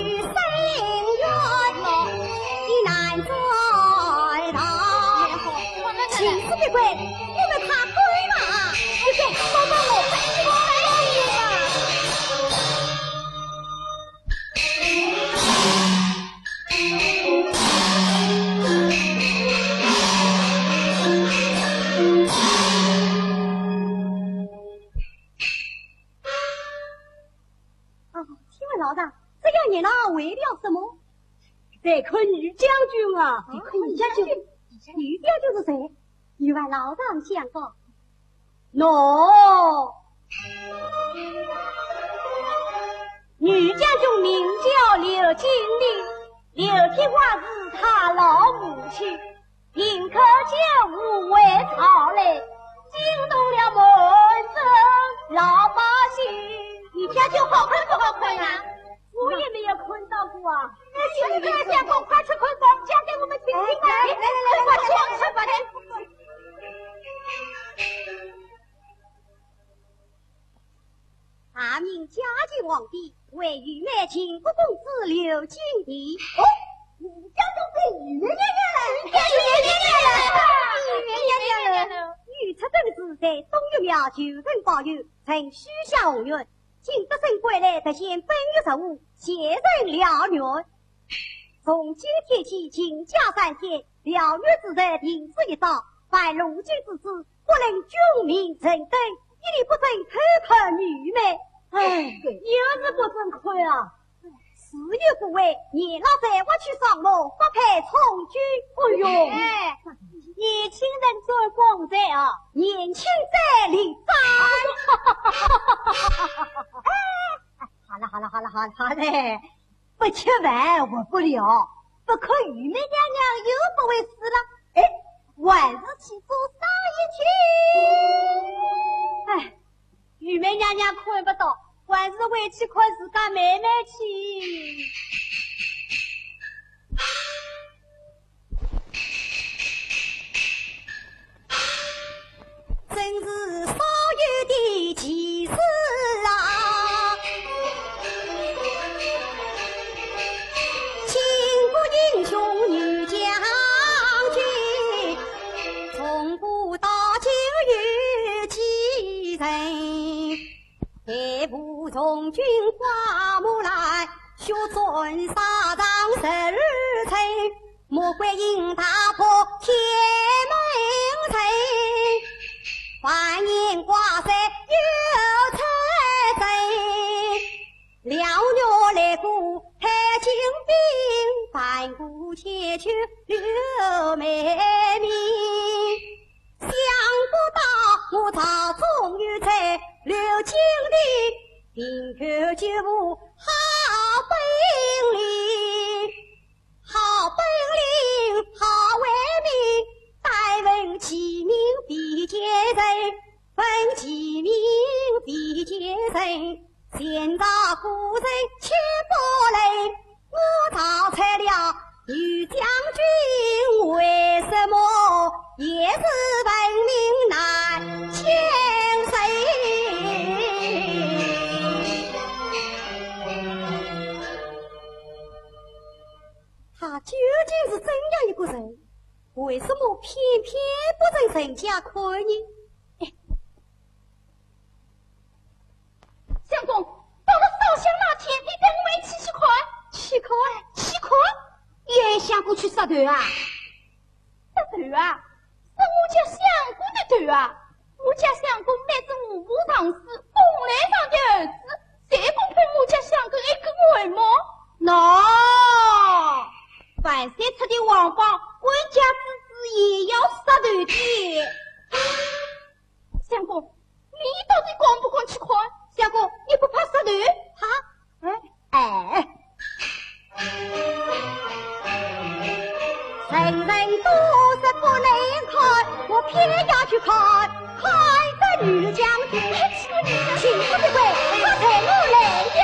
许生冤的难再逃。情势不轨，我们怕鬼嘛？你别帮帮我，快点！老大，这样你呢？为了什么？得看女将军啊！得看女将军，女将军是谁？与俺老丈相告。喏，女将军名叫刘金丽，刘天华是他老母亲，引可见无为朝来，惊动了满城老百姓。你将军好看不好看啊？我也没有看到过啊！那就是这相公，快去看房，讲给我们听听吧！来，快去吧！大明嘉靖皇帝为御妹秦国公子刘金仪。哦，你将军是御妹娘娘了！御出正子在东岳庙求神保佑，曾许下宏愿。请得胜归来，得现本月15，携人疗虐。从今天起，请假3天，疗虐之日停止一朝。凡入京之子，不能军民成等，一律不准偷看女妹。又是不准看啊！事有不为，年老在我去上路，不配从军。哎呦，年轻人做公在啊，年轻在立长。好了，不吃饭活不了，不可御妹娘娘又不会死了。晚上去做生意去。御妹娘娘看不到，还是回去看自家妹妹去。真是少有的奇事啊！倾国英雄女将军，从古到今遇奇人。带部从军花木兰，血尊沙场12层，魔鬼引大破天门城。万年挂帅有才真，两月来过太清兵，半古千秋刘美名。想不到我朝中有才，刘经理并口就部好本领，好本领好为民。待问其名必见人，问其名必见人。现朝古人千百类，我造出了女将军，为什么也是闻名难千岁？他究竟是怎样一个人？为什么偏偏不准人家看呢？相公，到了烧香那天，你带我们一起去看。去看？也相公去杀头啊？杀头啊？是我家相公的头啊！我家相公乃是五部长史公来上的儿子，谁公判我家相公一个外貌？凡三出的王八，官家之子也要杀头的。相公，你到底敢不敢去看？相公，你不怕杀头？人人都是不能看，我偏要去看这女将军。请不的贵，他才我来呀！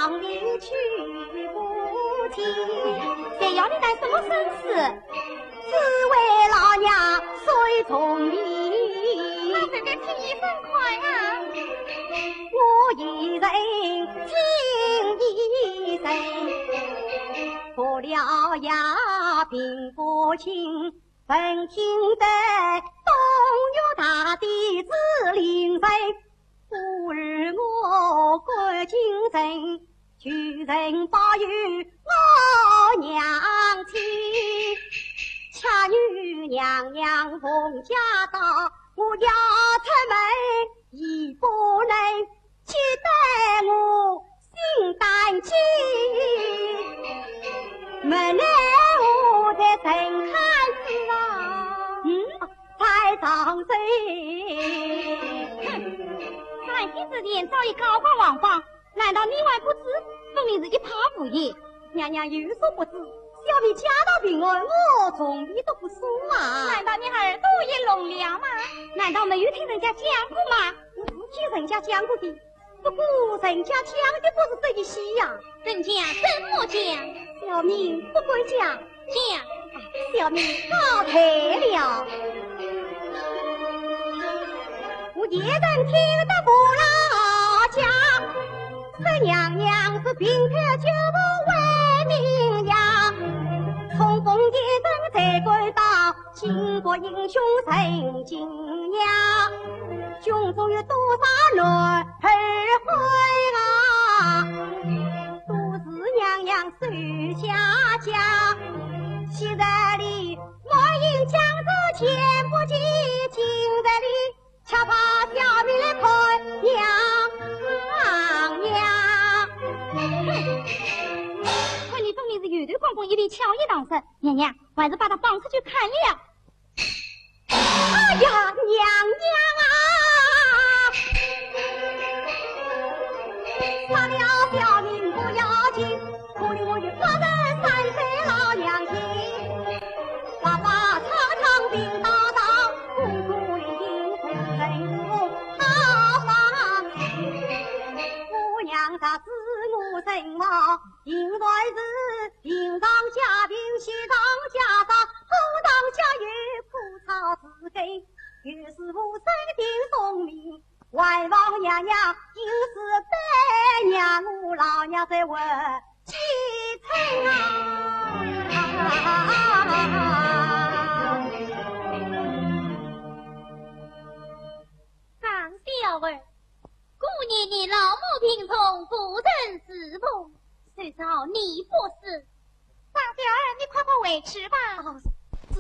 上林去不亲，谁要你担什么生事？只为老娘随从你。老身的情意甚快啊！我一人听一声，不了呀并不轻，本听得东岳大帝之灵神。吾日我归京城，举人报与我娘亲。恰与娘娘奉驾到，我要出门已不能，且待我心担惊。门内我的陈汉子啊，在上谁？三天之前早已高挂王榜，难道你还不知？分明是一耙无业。娘娘有所不知，小妹家道平安，我从来都不说啊。难道你耳朵也聋了吗？难道没有听人家讲过吗？我听人家讲过的，不过人家讲的不是这一些呀。人家怎么讲？小妹不归讲，讲，小妹告退了。我一人听得不老家，这娘娘是平天救我为名呀。冲锋一人在归道，倾国英雄成景呀。军中有多少女儿回啊，都是娘娘手下家。昔日里我应江州前不及，今日里恰怕小妹来看娘娘。看你分明是有头公公一边巧言当真，娘娘还是把他绑出去看了。哎呀，娘娘啊！杀了小命不要紧，可怜我的夫人3岁老娘亲，爸爸常常病叨叨，公主领夫人我好放心。我娘她知我身亡，应来是平上家贫，西上家少，东上家有苦草之根，于是乎生定聪明。万王娘娘应是白娘，我老娘在问继承张小儿，顾年年老母贫穷，不忍侍奉，谁少你不是？张小儿，你快快回吃吧。是。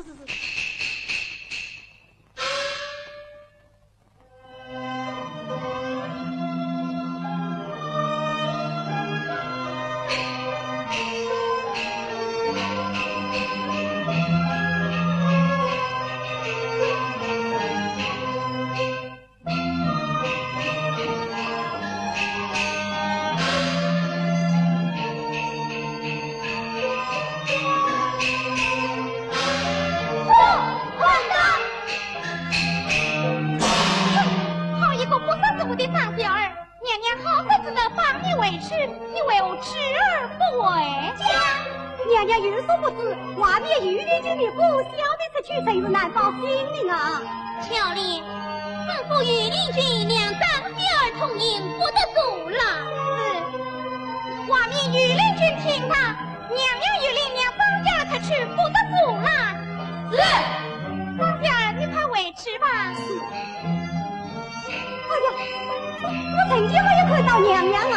娘娘有所不知，外面有人就灭火，小妹出去真是难保性命啊！巧莲，吩咐御林军两张小儿同营，不得阻拦。是，外面御林军听他，娘娘有令两张家出去，不得阻拦。是，张小儿，你快回去吧。是。哎呀，我曾经没有看到娘娘啊！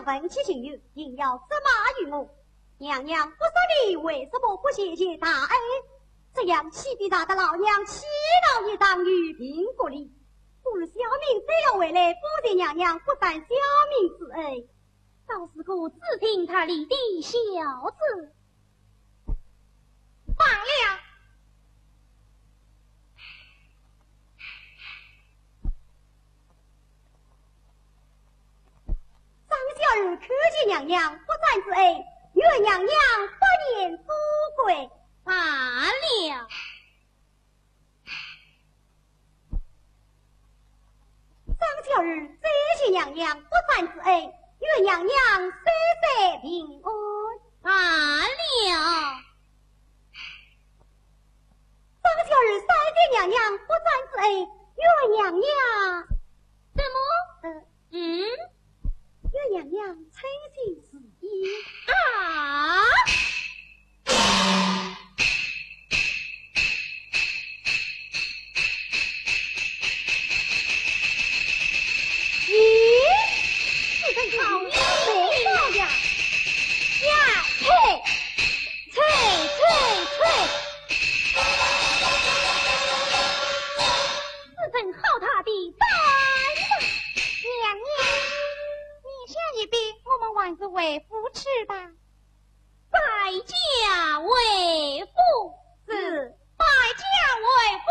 问起情由，硬要责骂于我。娘娘不说你为什么不谢谢大恩？这样岂必让得老娘气恼一场与贫不利？不如小命再要回来，夫人娘娘不担小命之恩，倒是个只听他里的小子。娘娘不战之恩，愿娘娘百年富贵。罢了。张巧儿谢谢娘娘不战之恩，愿娘娘岁岁平安。罢了。张巧儿再给娘娘不战之恩，愿娘娘怎么？愿娘娘称心事意啊！好呀，没到呀！呀，吹！四分好他的蛋子，娘娘，你下一笔我们丸子为夫吃吧。百家为夫，是百家为夫，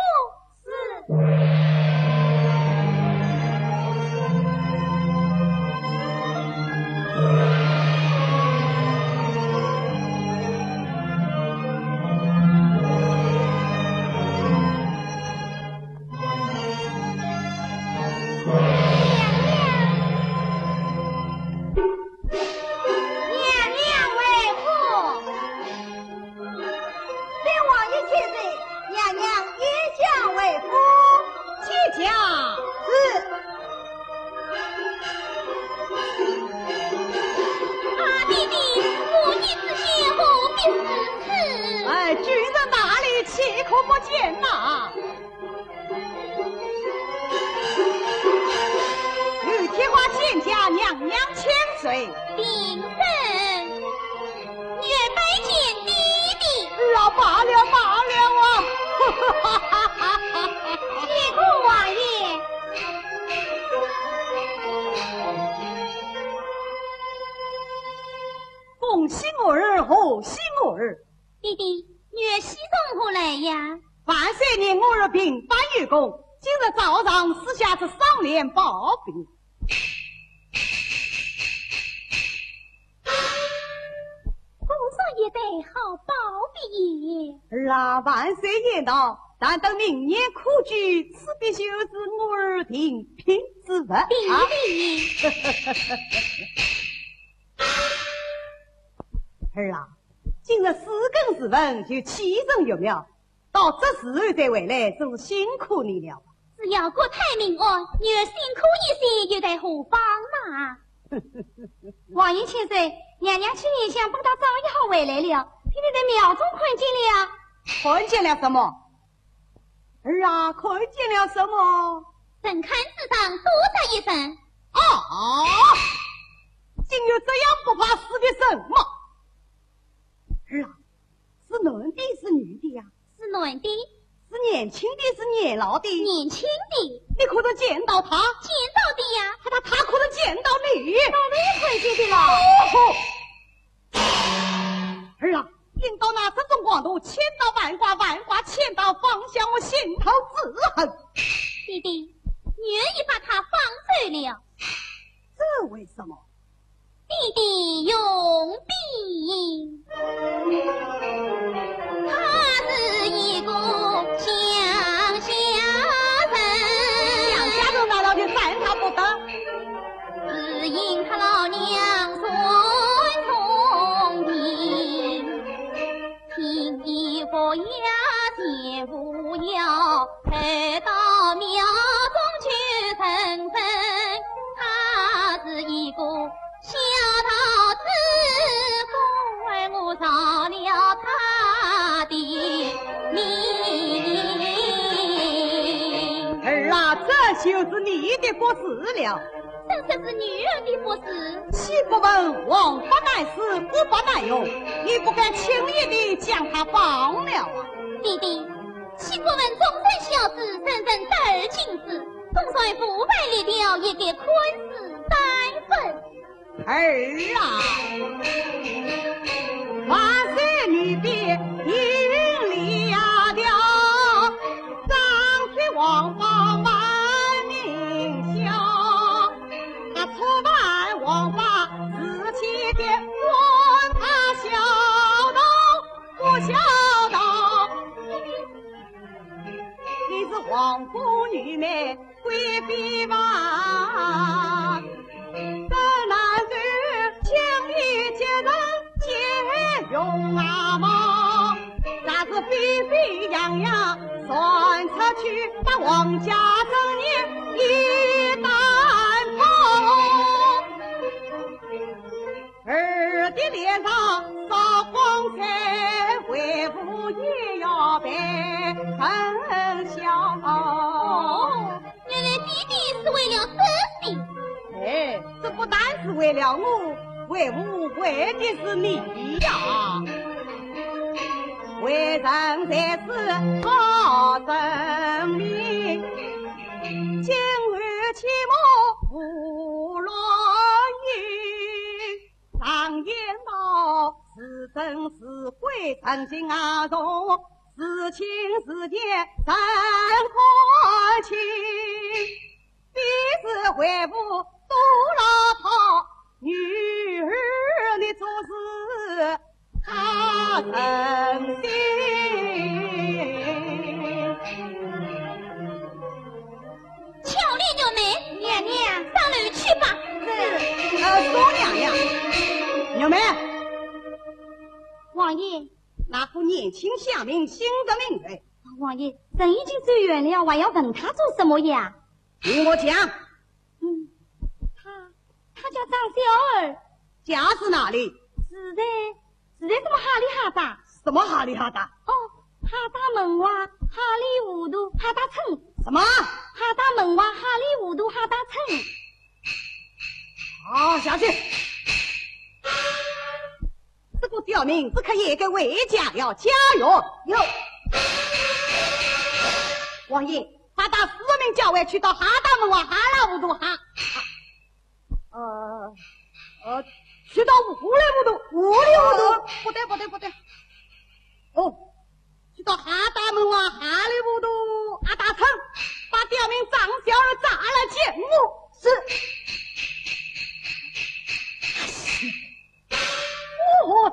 定生虐白见弟弟，罢了啊！谢过王爷。恭喜我儿，贺喜我儿！弟弟，虐喜从何来呀？万岁年我儿平反于公，今日早上私下是赏脸报禀。也得好报比儿啊，万岁言道，但等明年科举，此必修是我儿定聘之物。弟弟，儿啊，今日四更时分就启程玉庙，到这时候再回来，真是辛苦你了。只要国泰民安，女儿辛苦一些，又得何妨嘛？王爷千岁，娘娘去年想不到早一好回来了，弟弟在庙中看见了。看见了什么？儿啊，看见了什么？神龛之上多加一声。啊！竟有这样不怕死的什么？儿啊，是男的是女的呀？是男的。是年轻的是年老的？年轻的。你可能见到他？见到的呀。他可能见到你？到你看见的了。儿啊，听到那这种广度，千刀万剐，万剐千刀，放下我心头之恨。弟弟，女儿已把他放走了。这为什么？弟弟用笔，他是一个乡下人，乡下人难道就赞他不得？只因他老娘孙聪明，听一佛呀见不要，陪到庙中去神神，他是一个小桃子，为我饶了他的命。儿啊，这就是你的不是了。真是女儿的不是。岂不闻王法乃是，不法乃用，你不敢轻易的将他放了啊？弟弟，岂不闻终身小子，人人得而亲之，总算腐败裂掉，也给坤死单分。儿啊，万岁女别应了掉，张天王法万民笑，那错办王法自欺王夫女们贵妃吧，这男子情义接人皆用阿妈，那是沸沸扬扬算出去，把王家正年一担抛，儿的脸上撒光彩，为父也要被疼笑。原来弟弟是为了生你。哎，这不单是为了我，为我为的是你呀。为人才是好生命，今日期末无落雨，常言道是真是鬼，曾经阿中是情是甜真欢喜，彼此回复都老套，女儿的做事他真心。巧丽牛妹，娘娘上楼去吧。宋娘娘，牛妹，王爷，那副年轻下民心的名人，王爷，人已经走远了，还要问他做什么呀？听我讲，他叫张小儿，家是哪里？是在什么哈里哈达？什么哈里哈达？哦，哈达门娃哈里糊涂哈达村。什么？哈达门娃哈里糊涂哈达村。好，下去。这个小名字可也给魏家了，加油！有。王爷，他打4名教尉去到哈达门娃哈拉糊涂哈，去到五里糊涂，不对。哦，去到哈达门娃哈里糊涂阿达城，把刁民张小儿砸了见目。是。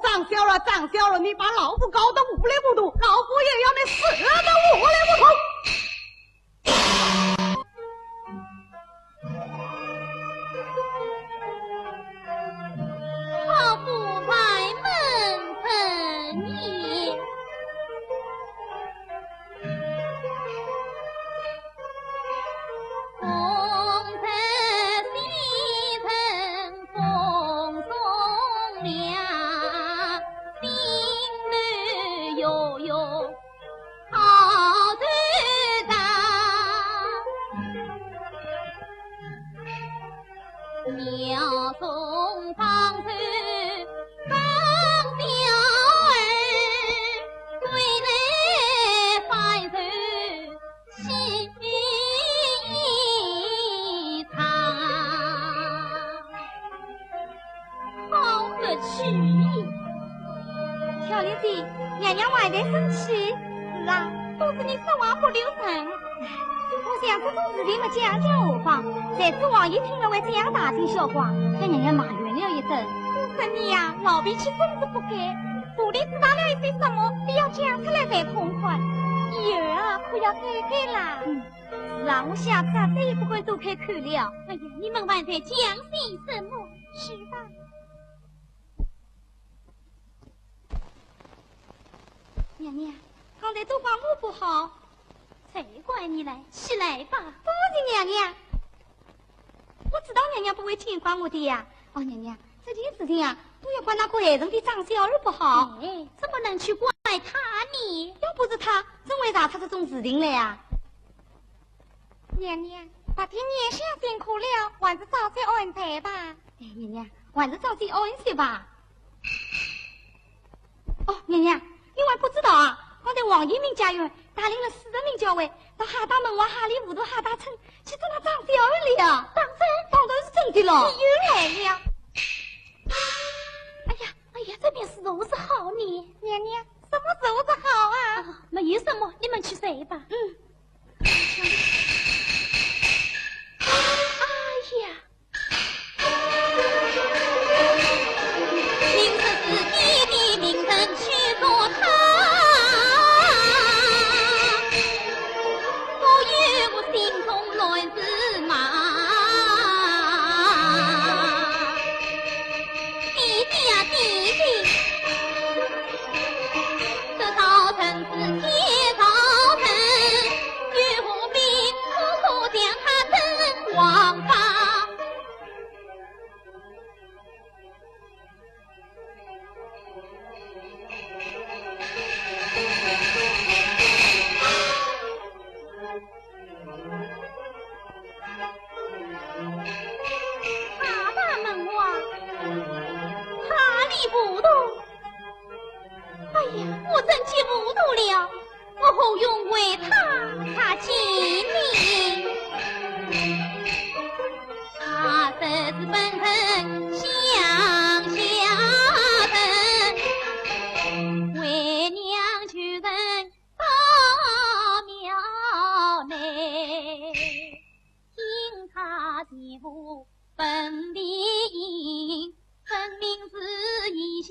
张小儿，你把老夫搞得糊里糊涂，老夫也要你死得糊里糊涂。好不在门分你，风尘西尘风送凉，心里悠悠好对当。妙送方寸张小儿，归来反手心肠，好个曲意。小丽子，娘娘还在生气？是啊，都是你说话不留神。我想这种事情嘛，讲讲何妨？这次王爷听了会这样大惊小怪，向娘娘埋怨了一声。是你呀，老脾气真是不该。肚里知道了一些什么，非要讲出来才痛快。以后啊，可要改改啦。是啊，我下次啊再也不会走开口了。哎呀，你们还在讲些什么？是吧？娘娘，刚才都怪我不好。谁怪你来？起来吧。多谢娘娘。我知道娘娘不会惩罚我的呀。哦，娘娘，这件事情啊，都要怪那个害人的张小儿不好。哎，怎么能去怪他呢？要不是他，怎会惹出这种事情来呀？娘娘，白天娘下辛苦了，还是早些安排吧。哎，娘娘，还是早些安息吧。哦，娘娘，你还不知道啊？刚才王爷明家园带领了40名教尉到哈达门娃哈里糊涂哈达村去捉那张小儿了。当真？当然是真的了。你又来了。哎呀，这边是如是好呢。娘娘，什么时候是好啊？没有什么，你们去睡吧。哎呀，明日是弟弟明晨去做他，不我真记糊涂了，我何用为他尽力？他这是本人乡下人，为娘求人到庙内，听他的父本地音，分明是异乡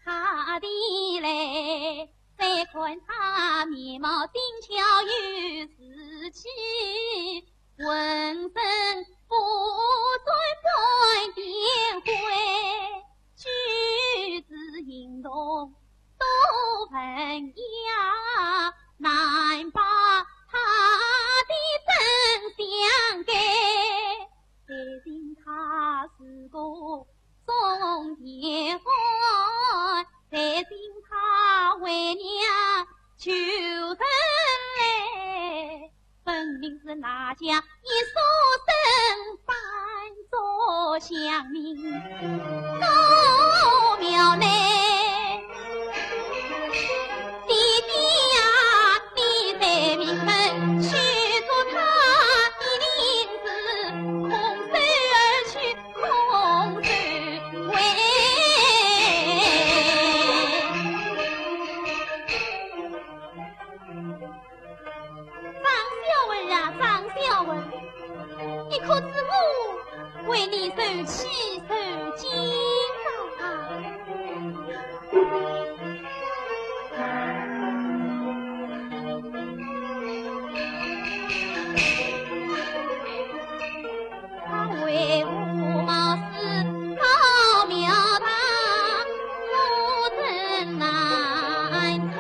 他的来。再看他面貌精巧有志气，浑身不转半点灰，举止行动都文雅，难把他的真相给。再听他是个送电话，再听他为娘求人来，分明是哪家一所生扮作乡民到庙内。弟弟呀，你在名门许住他的名字，空手而去，空手回。张小文，你可知我为你受气受惊啊？他为我冒失到庙堂，我真难猜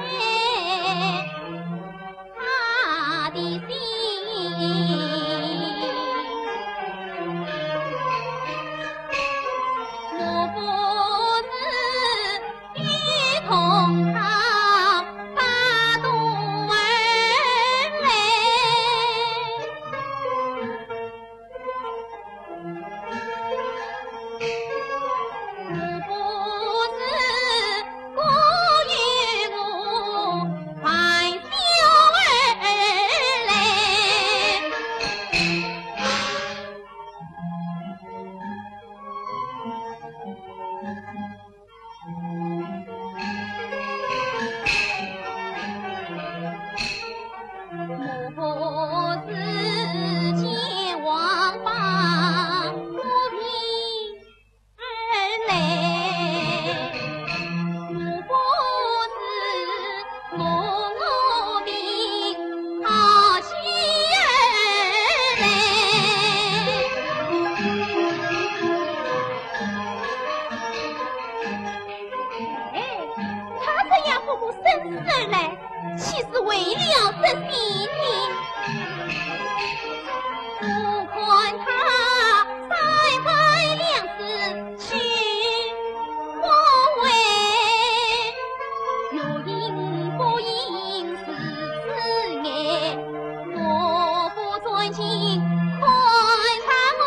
他的心。我不是欲同他打赌而来，我不是过于我玩笑而来。我不是前往帮扶贫而来，我不是农民讨喜而来。他这样不顾生死而来，岂是为了这性命？不管他三番两次去我为，有应不应是此爱，我不专心看他我。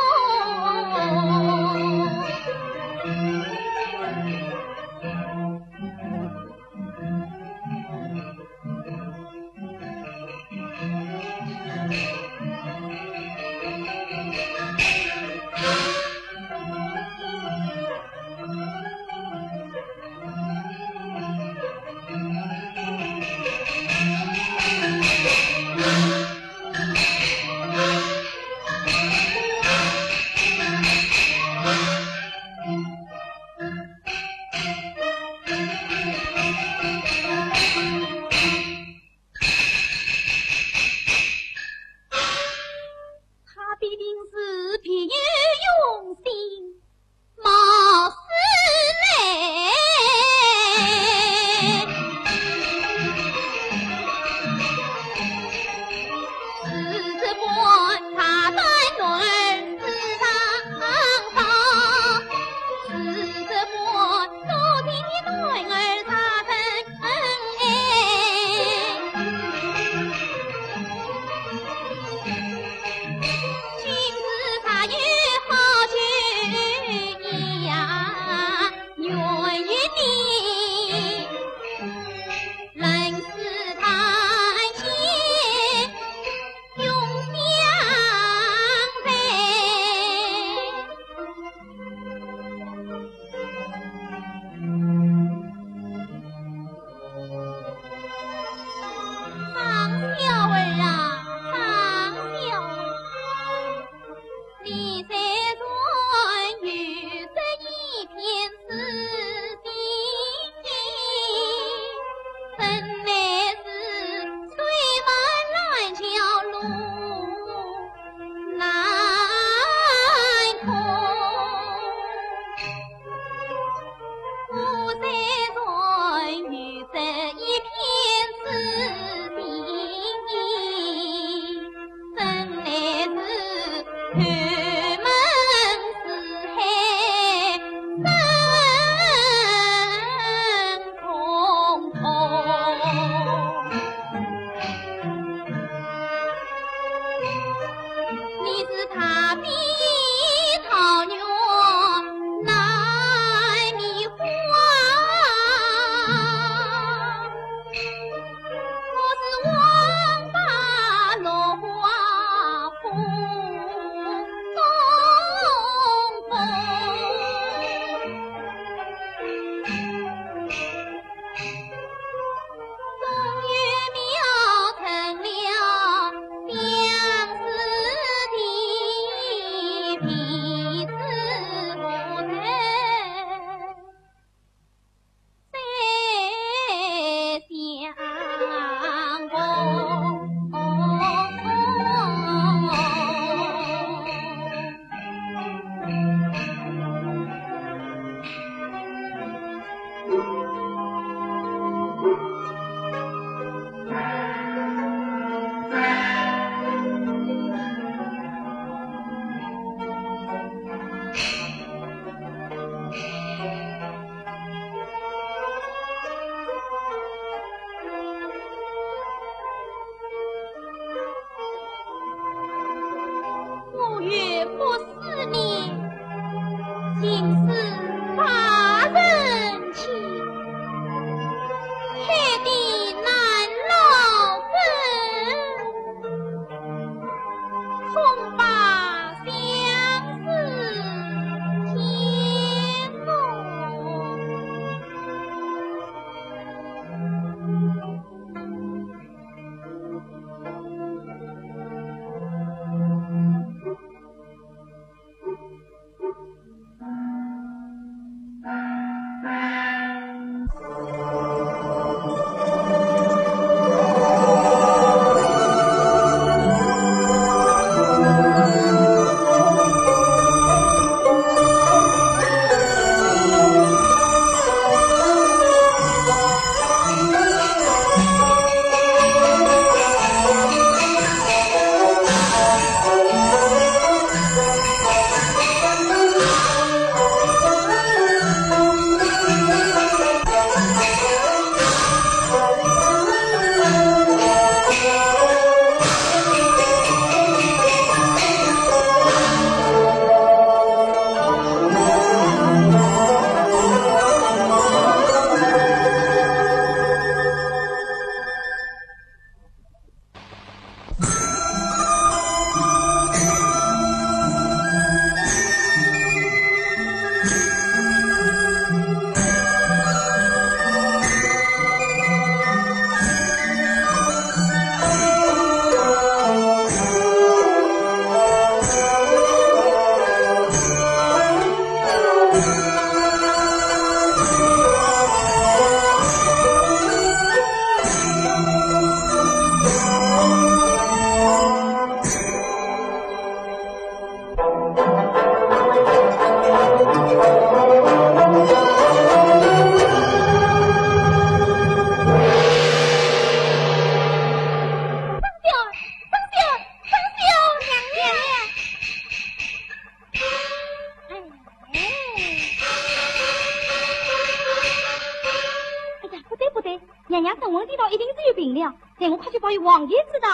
娘娘等问地道一定是有病了，待我快去报与王爷知道。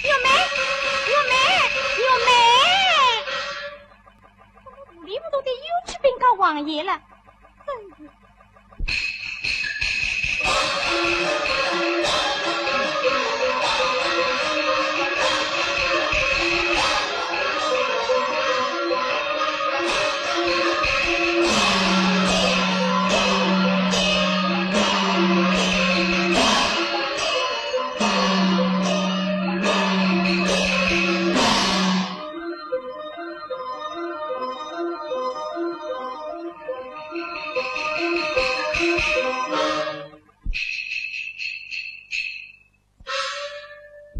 有梅，无里不都得又去禀告王爷了，真是。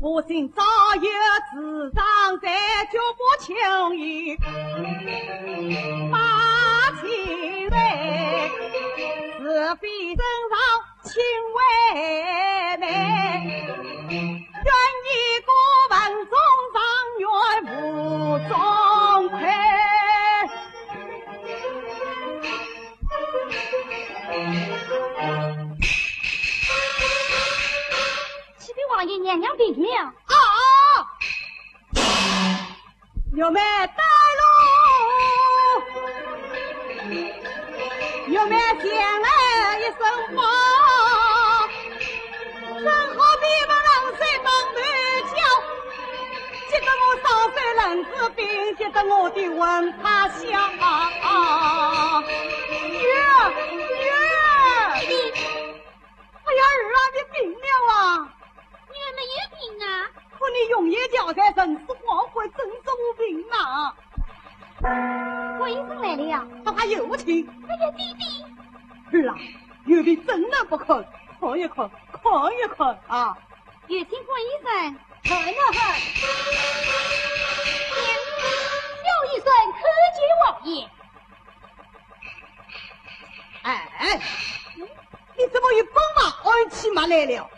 父亲早有子长在，绝不轻易把情人，是非身上亲为美，愿一个万众上愿无中亏。王爷娘娘病了啊！有没带路？有没讲了一声话？正好比不冷水当头浇，急得我上山冷子病，急得我的魂怕响。哎呀儿啊，你病了啊！没有病啊！可你永夜交在人死光辉，真是无病啊！我医生来了呀，他还有情。哎呀，弟弟，儿啊，有病真的不肯看一看啊！有请郭医生。看。小医生叩见王爷。哎，你怎么又帮忙安琪妈来了？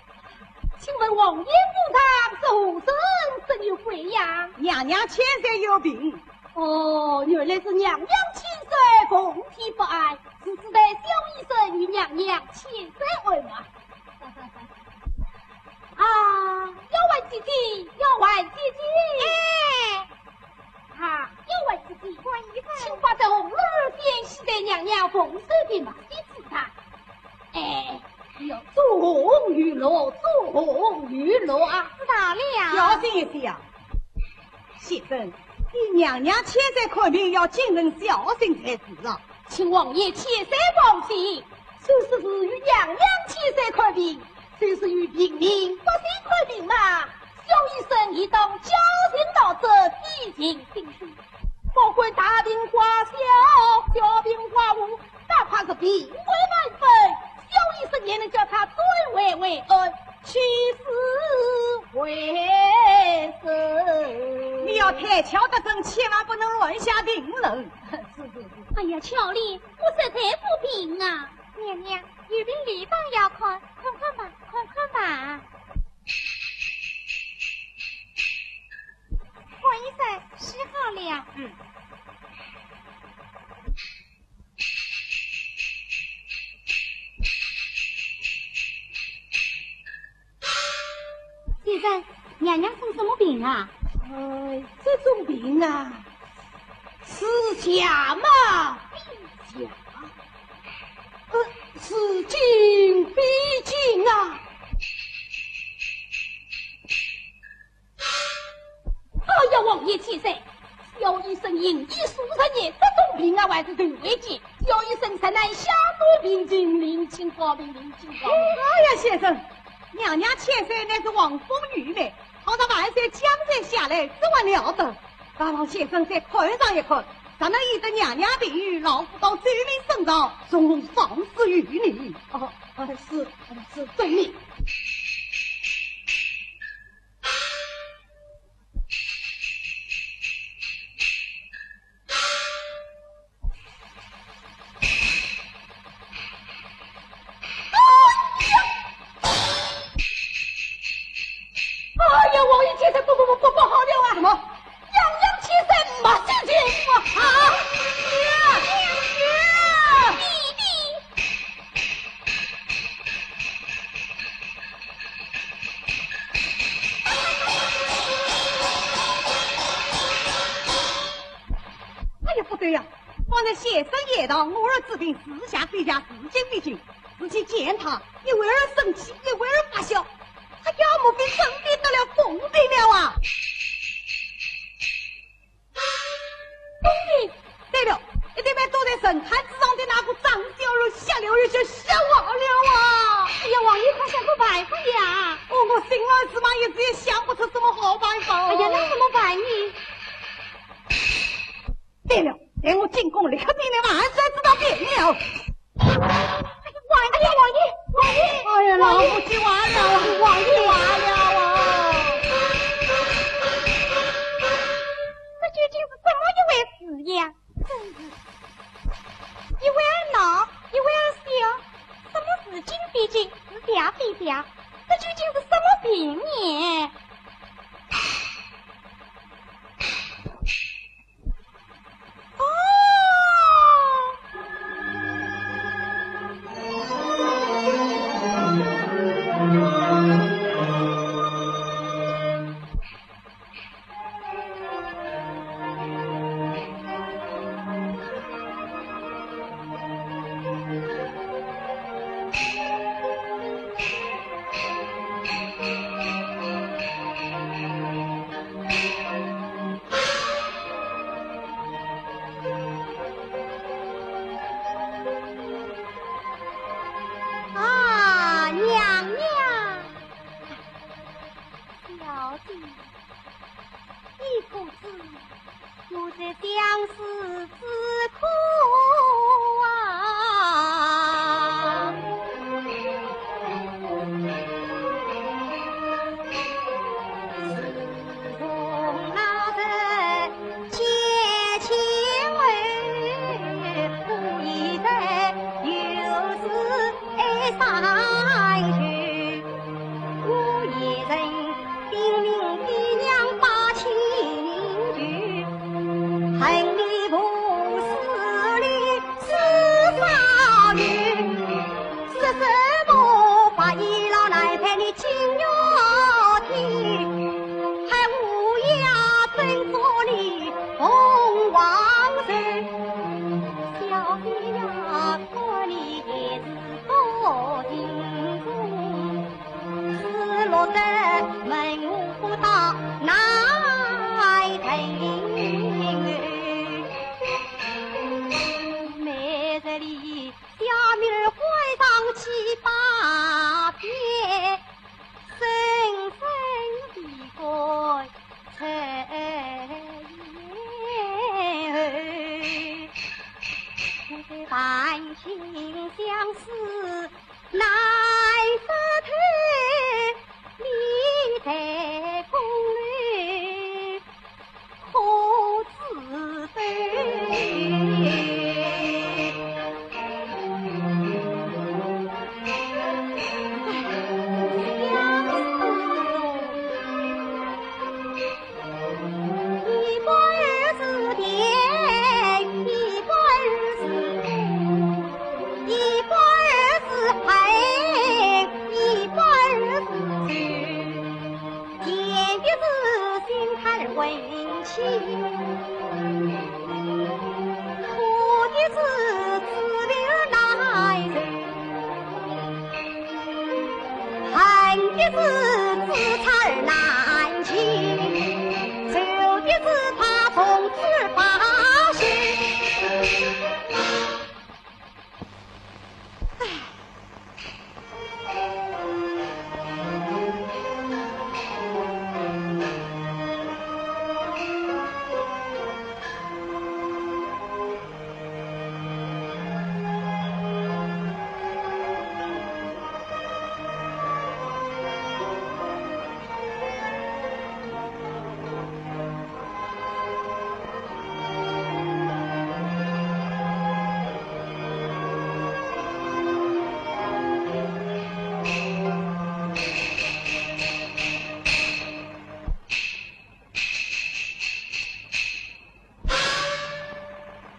请问王爷府堂是何人真有贵呀？娘娘千岁有病。哦，原来是娘娘千岁奉体不爱，只是待小医生与娘娘千岁为嘛。啊，要问姐姐，啊，要问姐姐，请把这红儿点系在娘娘凤手的马的姿态。要做红玉罗啊！知道了。小心一些啊，先生，你娘娘千岁看病要谨慎小心才是啊。请王爷千岁放心，就是与娘娘千岁看病，就是与平民百姓看病嘛。小医生一当家庭道德，必定定数。不管大病化小，小病化无，哪怕是病危万分，小医生也能叫他尊为恩，去死为生。你要太巧得正，千万不能乱下定论。是。哎呀，巧丽，我实在不平啊！娘娘，有病立当要看，看吧。郭医生，洗好了。先生，娘娘生什么病啊？这种病啊，是假嘛？假？是金非金啊！哎呀，王爷千岁，小医生引医数十年，这种病啊还是头一见。小医生才乃下多病精灵，请高明。哎呀，先生，娘娘千岁乃是王风玉美，好在万岁江山下来，这还了得？大王先生再看上一看，咱能依着娘娘病愈，老夫到罪名身上，从容放肆于你。是罪名。哎呀，王爷千岁，不好了啊！什么？娘娘千岁没心情啊！弟弟，呀，方才先生言道，我儿治病私下对家，自尽必尽。仔细见他，你为儿生气，你为儿发笑，他要么比生病得了公病了啊！公病？对了，你这边坐在神坛之上的那个张小柔下流人就吓忘了啊！哎呀，王爷快想个办法呀！哦，我心儿子嘛一直也想不出什么好办法。哎呀，那怎么办呢？对了，等我进宫立刻命令万岁知道变了。王爷，哎呀，老夫妻完了，王爷完了啊！这究竟是怎么一回事呀？真是一为儿闹，一为儿笑，什么是今必尽，是假必假，这究竟是什么病呢？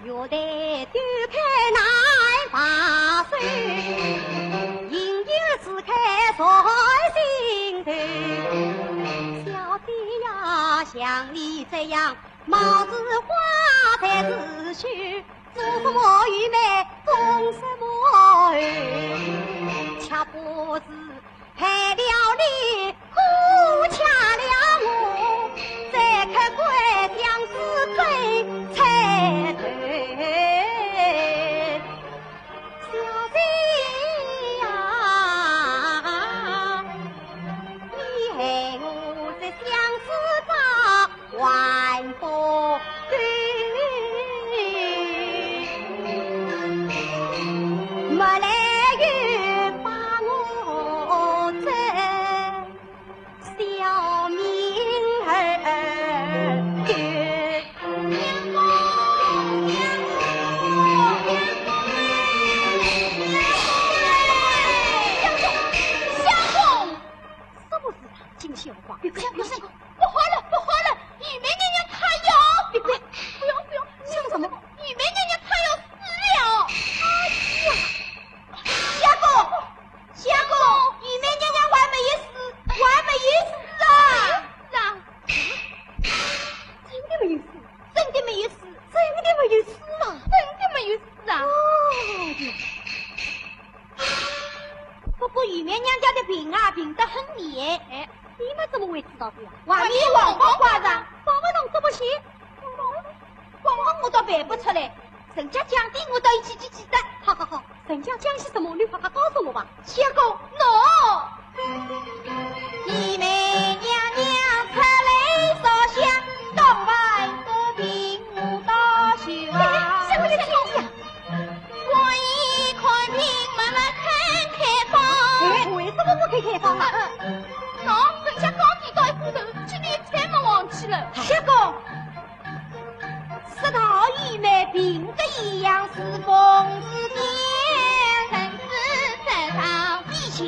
若得丢开难把手，应有此开在心头。小弟呀，像你这样貌似花才是虚，做什么愚昧种什么儿，恰不是害了你，苦恰了我，再看怪相思追才对。小姐呀，你害我这相思早还不够，没来又把我这小命儿丢。金秀华，别不是，不好了，不好了！玉梅娘娘她要，别不要，想什么？玉梅娘娘她要死了！哎呀，相公，玉梅娘娘还没有死啊！真的没有死啊！真的没有死啊！不过玉梅娘家的病啊，病得很厉害。你们怎么会知道的呀？外面王光挂上，王文龙怎么写？王文我倒背不出来，人家讲的我倒一记得。好，人家讲些什么？你快快告诉我吧。相公，玉梅娘娘出来烧香，当外得病无大修啊！相公呀，我一看病慢慢开方。为什么不开方啊？人家刚提到一斧头，今天才没忘记了。相公，石头玉梅病得一样是公子殿，臣子身上地下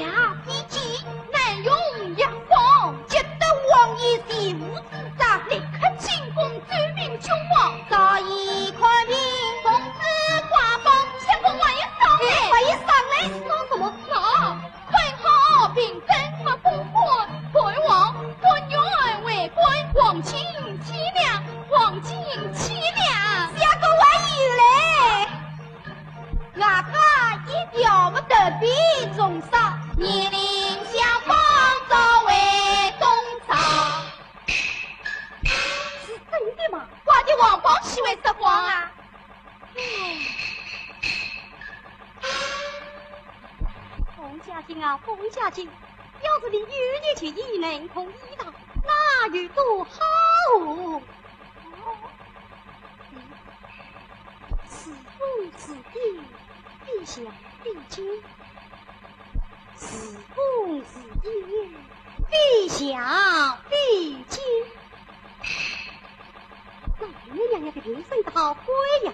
地基，难用药方，急得王爷心无自掌，立刻进宫奏明君王。早已看病，公子挂榜，相公万一上来，说什么？快好病症没风波。回王官员为官，王亲凄凉，相公还有嘞，外家一条不得比重伤，年龄相仿早为东朝。是真的吗？挂的王榜岂会说谎啊？冯家进，要是你有力去医能同医道，那有多好！此风此地，必想必经；此风此地，必想必经。那玉梅娘娘的名声好贵呀！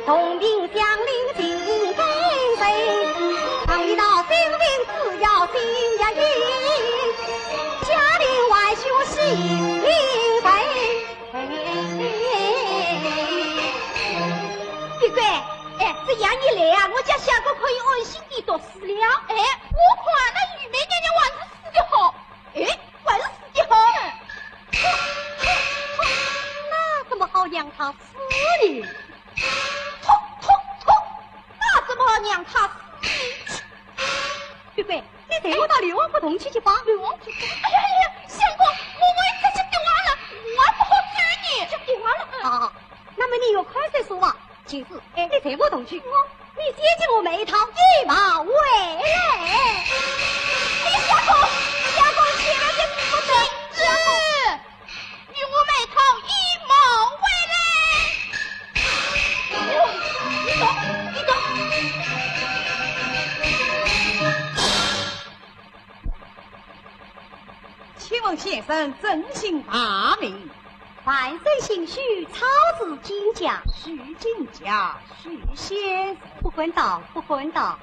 同病相怜尽悲悲，常遇到性命只要心一语，家庭外兄心灵悲。别怪，这样一来啊，我家相公可以安心地读书了。我看那玉梅娘娘还是死的好，还是死的好。那怎么好让他死呢？让他死！对不对？你带我到流亡府同去吧。流亡府？相公，我也直接电话了，我还不好追你。接电话了。好，那么你有快再说吧。其实，你带我同去，你接近我眉头一马回来。相公，千万别不得。与我眉头一马回来。你走。请问先生真姓大名？万岁幸许，草字金甲，许金甲，许先生，不混道，不混道。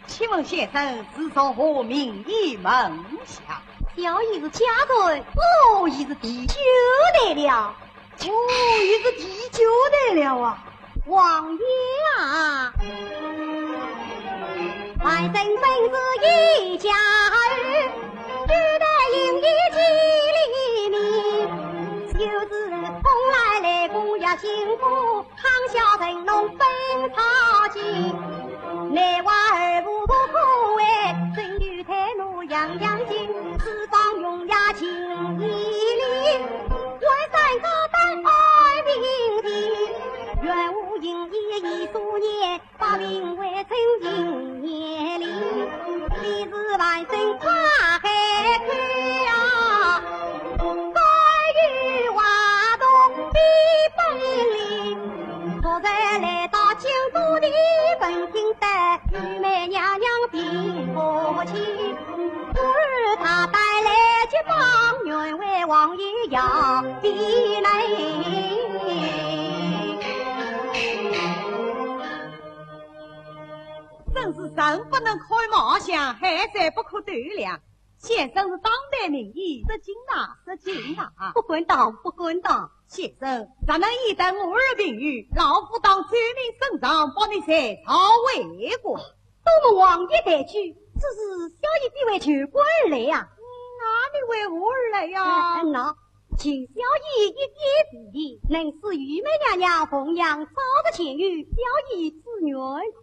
请问先生是从何名义门下？小姨子家中，我已是第九代了。哦，已是第九代了啊！王爷啊，外甥本是一家儿，只得应一计黎明。就是从来公家幸福，唐小神农分草金。内娃儿不苦哎，孙女太奴样样精，四方用牙情义理，我三个单爱平地。愿无因一数年，把名为曾经年里，历日万岁跨海去啊，该与华东比本领，昨日来到京都的本厅得玉梅娘娘并不起，昨日他带来这帮员为王爷要避雷。真是人不能开妄想，海水不可斗量。先生是当代名医，失敬啊，失敬啊！不滚当，不滚当！先生，咱能以得我儿评语，老夫当罪名伸张，帮你在朝为国。多么王爷待举，只是小爷必为求官而来呀。哪里为我而来呀？那请小爷一言不离，能使玉梅娘娘奉养，早得千余，小爷自愿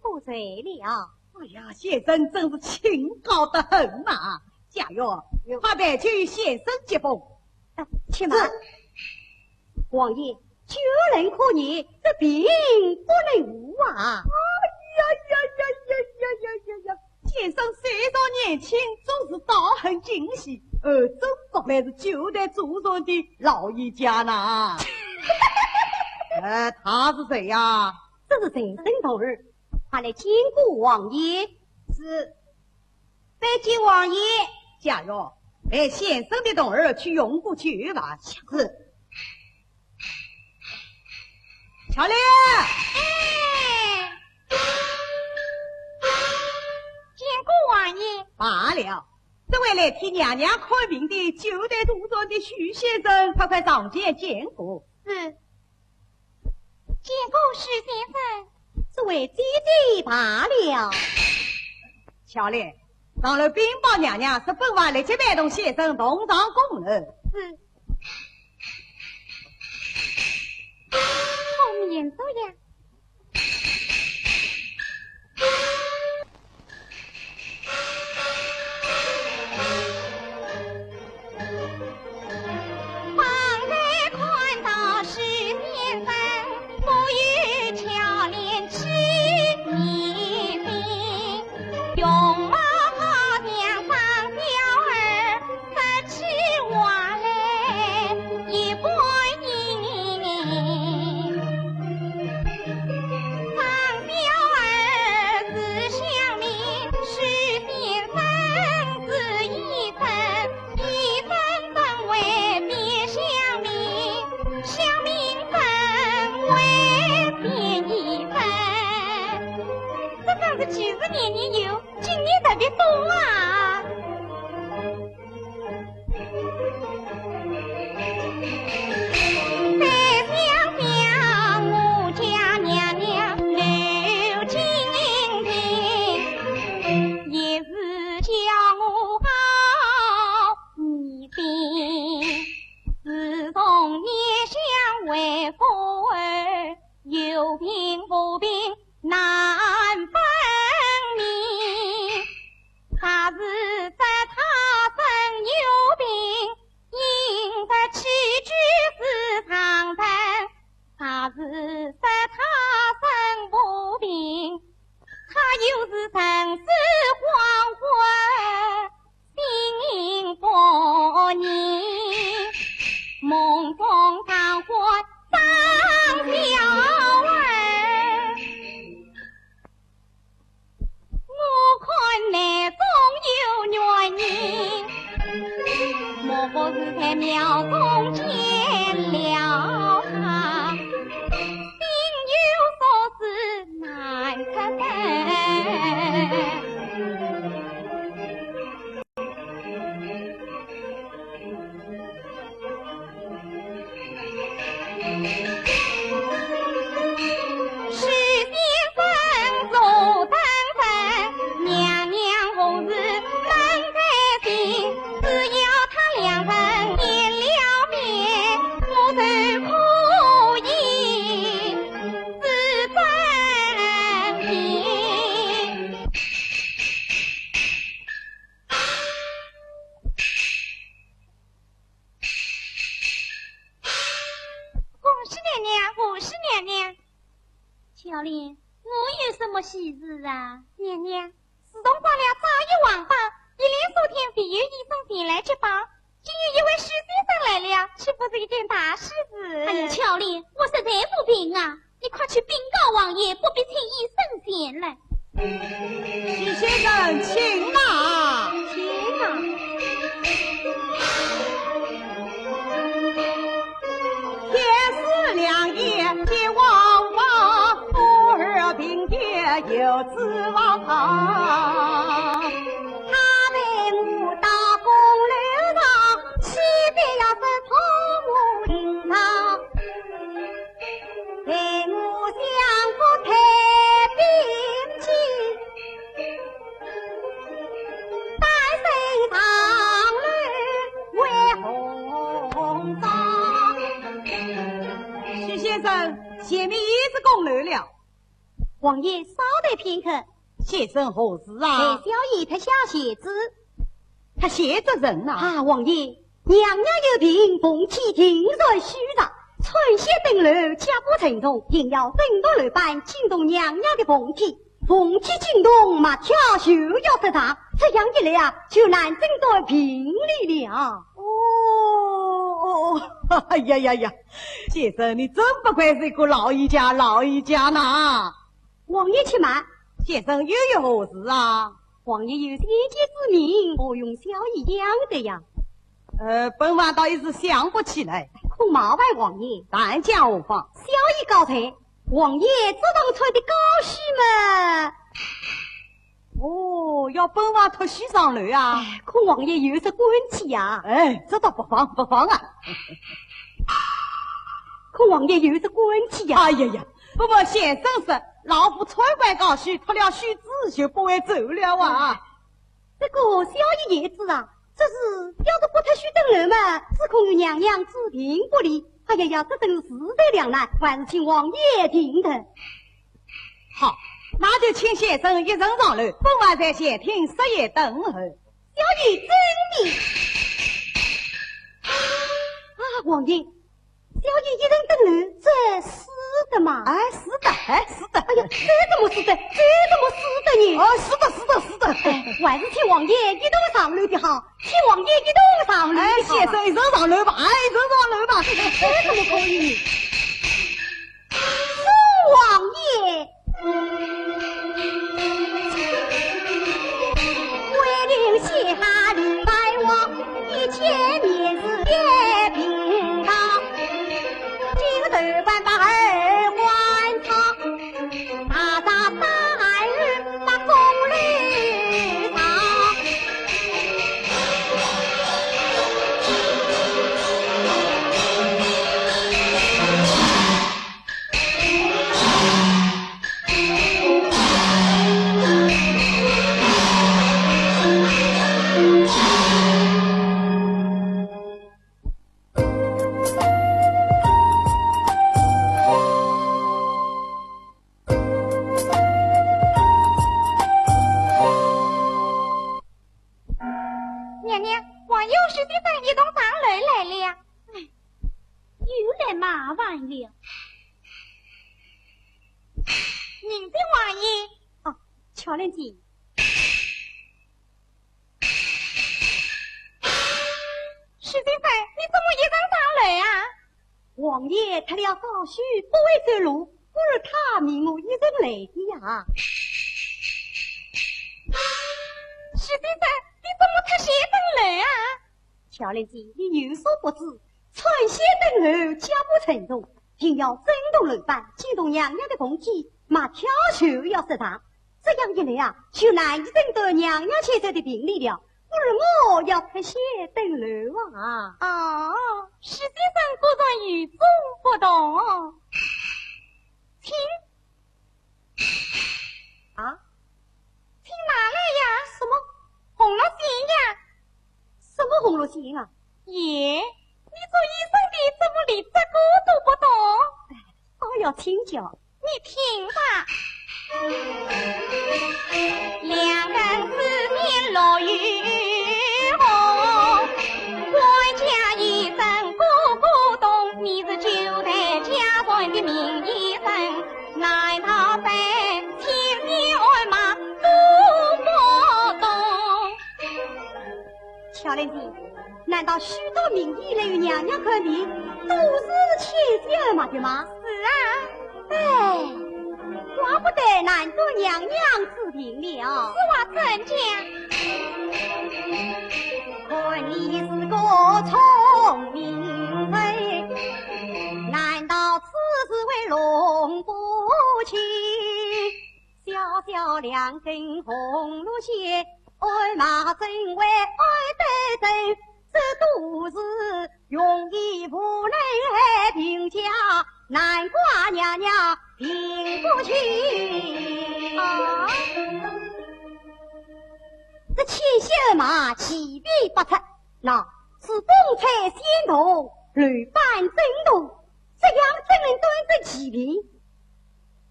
可罪了。哎呀，先生真是清高得很呐！佳若，快别去先生接风。且慢，王爷，救人可言，这病不能无啊！呀呀呀呀呀呀呀呀！先生虽然年轻，总是道行精细，真不愧是9代祖宗的老医家呢。他是谁呀？这是陈生童儿，他来见过王爷。是，拜见王爷。假如来先生的童儿去用过去吧。是。乔丽。见过王爷。罢了，这位来替娘娘看病的9代祖宗的徐先生，快快上前见过。是。见过徐先生。这位姐姐罢了。乔丽，上了禀报娘娘，是本王来接陪同先生同上宫了。是。后面走呀。方才看到徐先生不与巧莲吃米饼，容貌好像方小儿，可吃话来一般人。方小儿自想明，徐先生自一分，一分分为别相明，相明分为别一分。这真是几十年年有，今年特别多啊！再想想我家娘娘刘金亭，也是叫我好你心。自从念想为夫儿，有病无病难分明。他是在他身有病，应得去居是长等；他是在他身无病，他又是生死黄昏，心灵不宁。梦中常唤张小儿，我看内中有原因，莫不是在庙中见了巧莲，我有什么喜事啊？娘娘，自从放了早一晚报，一连数天必有医生前来接报。今日一位徐先生来了，岂不是一件大喜事？哎呀，巧莲，我实在不平啊！你快去禀告王爷，不必请医生前来。徐先生，请啊，请啊！天赐良言皆王法，富儿贫爹有指望。他陪我到公路上，西边要是从我领上，陪我相扶太平间，带身上路为红妆。徐先生，前面已是公路了。王爷稍待片刻，先生何事裴啊？小爷他下写字。他写着人呐、啊，王爷，娘娘有病，凤体定在虚上，春歇登楼，家不成动，定要震动楼板，惊动娘娘的凤体。凤体惊动嘛，跳就要得上，这样一来啊，就难争到平理了。哦，哎呀呀呀，先生你真不愧是一个老医家呐！王爷且慢，先生又有何事啊？王爷有先见之明，我用小姨养的呀。本王倒也是想不起来，恐麻烦王爷，但讲无妨。小姨告退，王爷这当春的高须嘛。哦，要本王脱须上楼啊？可王爷有什关系呀？哎，这倒不妨啊！可王爷有什关系呀？哎呀呀，不过先生说，老夫穿官高须，脱了须子就不会走了啊！这个小爷也知啊，这是要是不脱须登楼嘛，只恐有娘娘治病不利。哎呀呀，这真是势在两难，还是请王爷听的。好，那就请先生一人上楼，本王在前厅设夜等候。小爷遵命。啊，王爷，小爷一人登楼，这是的嘛？哎，是的。哎呀，这怎么是的？呢？哦，是的。还是请王爷一同上楼的好，请王爷一同上楼的好。哎，先生一人上楼吧，这怎么可以？宋王爷，为令下礼拜我，一切面子也平当，今日办把儿还他，大大三日把公路上。娘娘，王幼师的生一同上楼来了。又来麻烦了。您的王爷哦，乔莲姐，史先生，你怎么一人上楼啊？王爷他了高须，不会走路，不如他命我一人来的呀。史先生，你怎么脱鞋登楼啊？乔莲姐，你有所不知，春歇登楼，家不成动，定要震动楼板，惊动娘娘的凤体，马跳球要食堂。这样一来啊，就难以争得娘娘牵手的病理了。不如我要脱鞋登楼啊！哦，史先生果然与众不同。请啊，请哪来呀？什么红了线呀？什么红了线啊？耶，你做医生的怎么连这个都不懂？倒要请教。你听吧。两人四面落雨红，官家医生个个懂，你是九代家传的名医生，难逃巧玲子，难道许多名医来与娘娘看病，都是千岁儿嘛的吗？是啊，哎，怪不得难得娘娘治病了。此话怎讲？看你是个聪明人，难道此事为龙不去？小小两根红路线，爱马真为爱得真，这都是容易不能评价，难怪娘娘评不去。啊，这千血儿马奇变不出，那是风采仙动，乱板震动，这样怎能端正其平？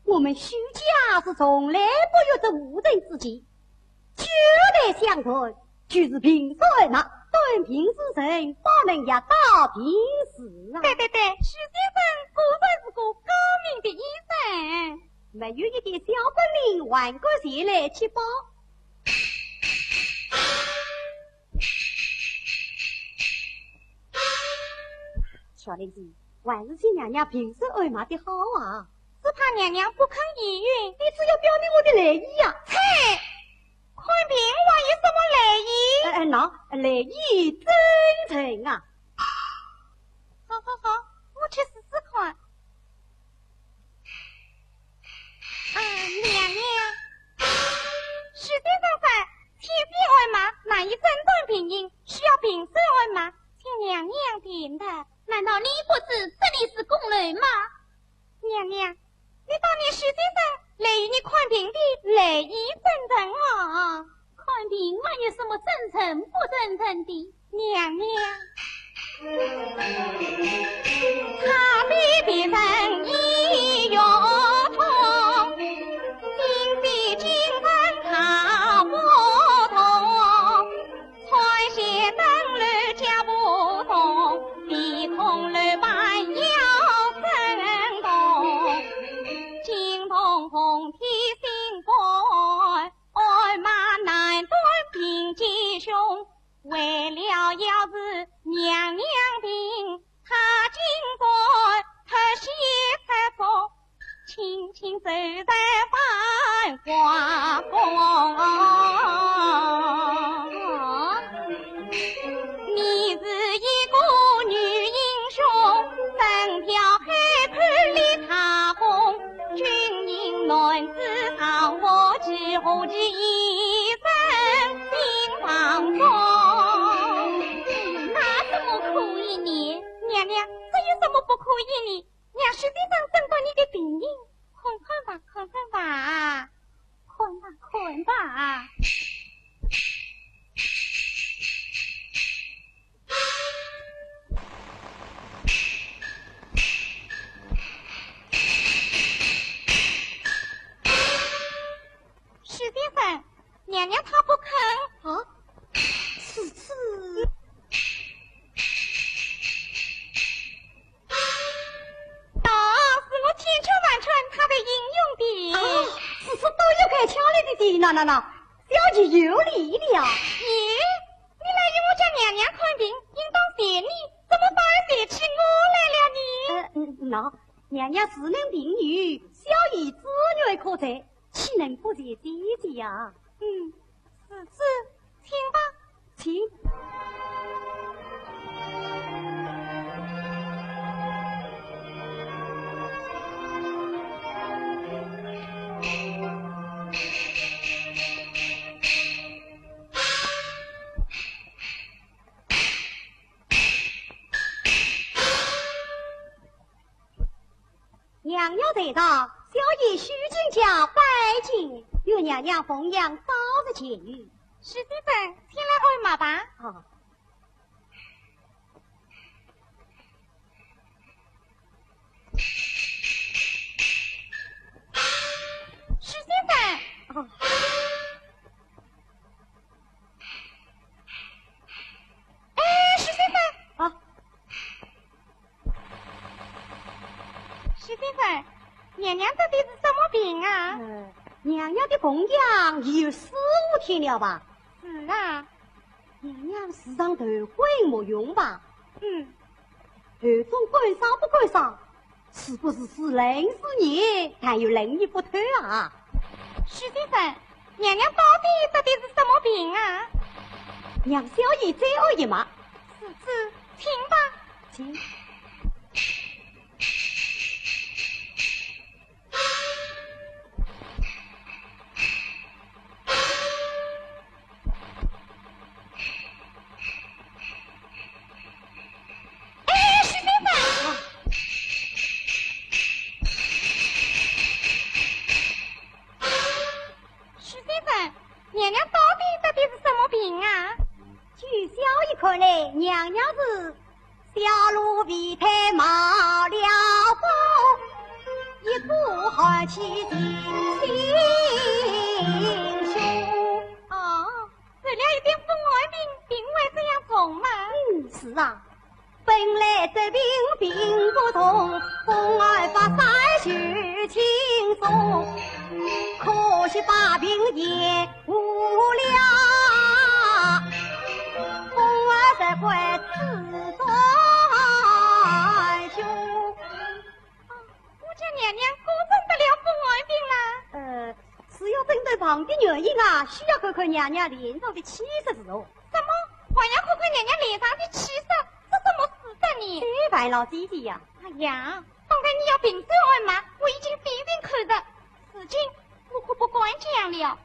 我们徐家是从来不有这无人之见，绝对相传就是平手儿马端平之神，方能压倒平时啊！对，徐先生果然是个高明的医生，没有一点小本领，万个前来去报。小玲子，还是请娘娘平手儿马的好啊！只怕娘娘不肯依允。你只要表明我的来意呀！切，看病还有什么来意？那来意真诚啊！好，我去试试看。娘娘，徐先生说，千岁儿马难以诊断病因，需要平手儿马，请娘娘点的。难道你不知这里是宫内吗？娘娘，你当年徐先生来与你看病的来意真诚啊！看病哪有什么真诚不真诚的？娘娘，他比别人医药通，经比精神他不同，穿鞋灯绿家不同，鼻孔绿斑要震动，精通红体心肝，爱马难断病吉凶，为了要是娘娘病，他今在特写特中，轻轻走在繁华宫。你是一个女英雄，整条海滩立他红，军营男子上我几何其一生心放纵。那怎么可以呢？娘娘，这有什么不可以呢？让徐先生诊断你的病因，困吧。徐先生，娘娘她不肯啊，此次是我千秋万传她的应用的。此次都有开枪来的地，那，小姐有理了。咦，你来与我家娘娘看病，应当谢你，怎么反而谢起我来了呢？那娘娘自能病愈，小姨子女可在，岂能不谢姐姐呀？此次请吧，请。娘娘在上，小爷徐进家拜见，有娘娘奉养早日痊愈。徐先生，请来按马吧。啊，徐先生，徐先生，徐先生，娘娘到底是什么病啊？娘娘的供养有4、5天了吧？是啊，娘娘想时常头昏莫用吧？嗯，头中观赏不观赏，是不是人是你，但有人意不透啊？徐先生，娘娘到底是什么病啊？娘小爷再而已嘛。是，请吧。请。看来娘娘是小鹿皮胎冒了风，一股寒气进心胸。哦，得了一点风寒病，病会这样重吗？是啊，本来这病并不重，风儿发散就轻松，可惜把病延误了。才会自断胸。我家娘娘果真得了风寒病了。是要针对旁的原因啊，需要看看娘娘脸上的气色是哦。什么？还要看看娘娘脸上的气色？这怎么死的你？对白老姐姐呀。哎呀，刚才你要病色而忙，我已经闭眼看着。如今我可不敢讲了。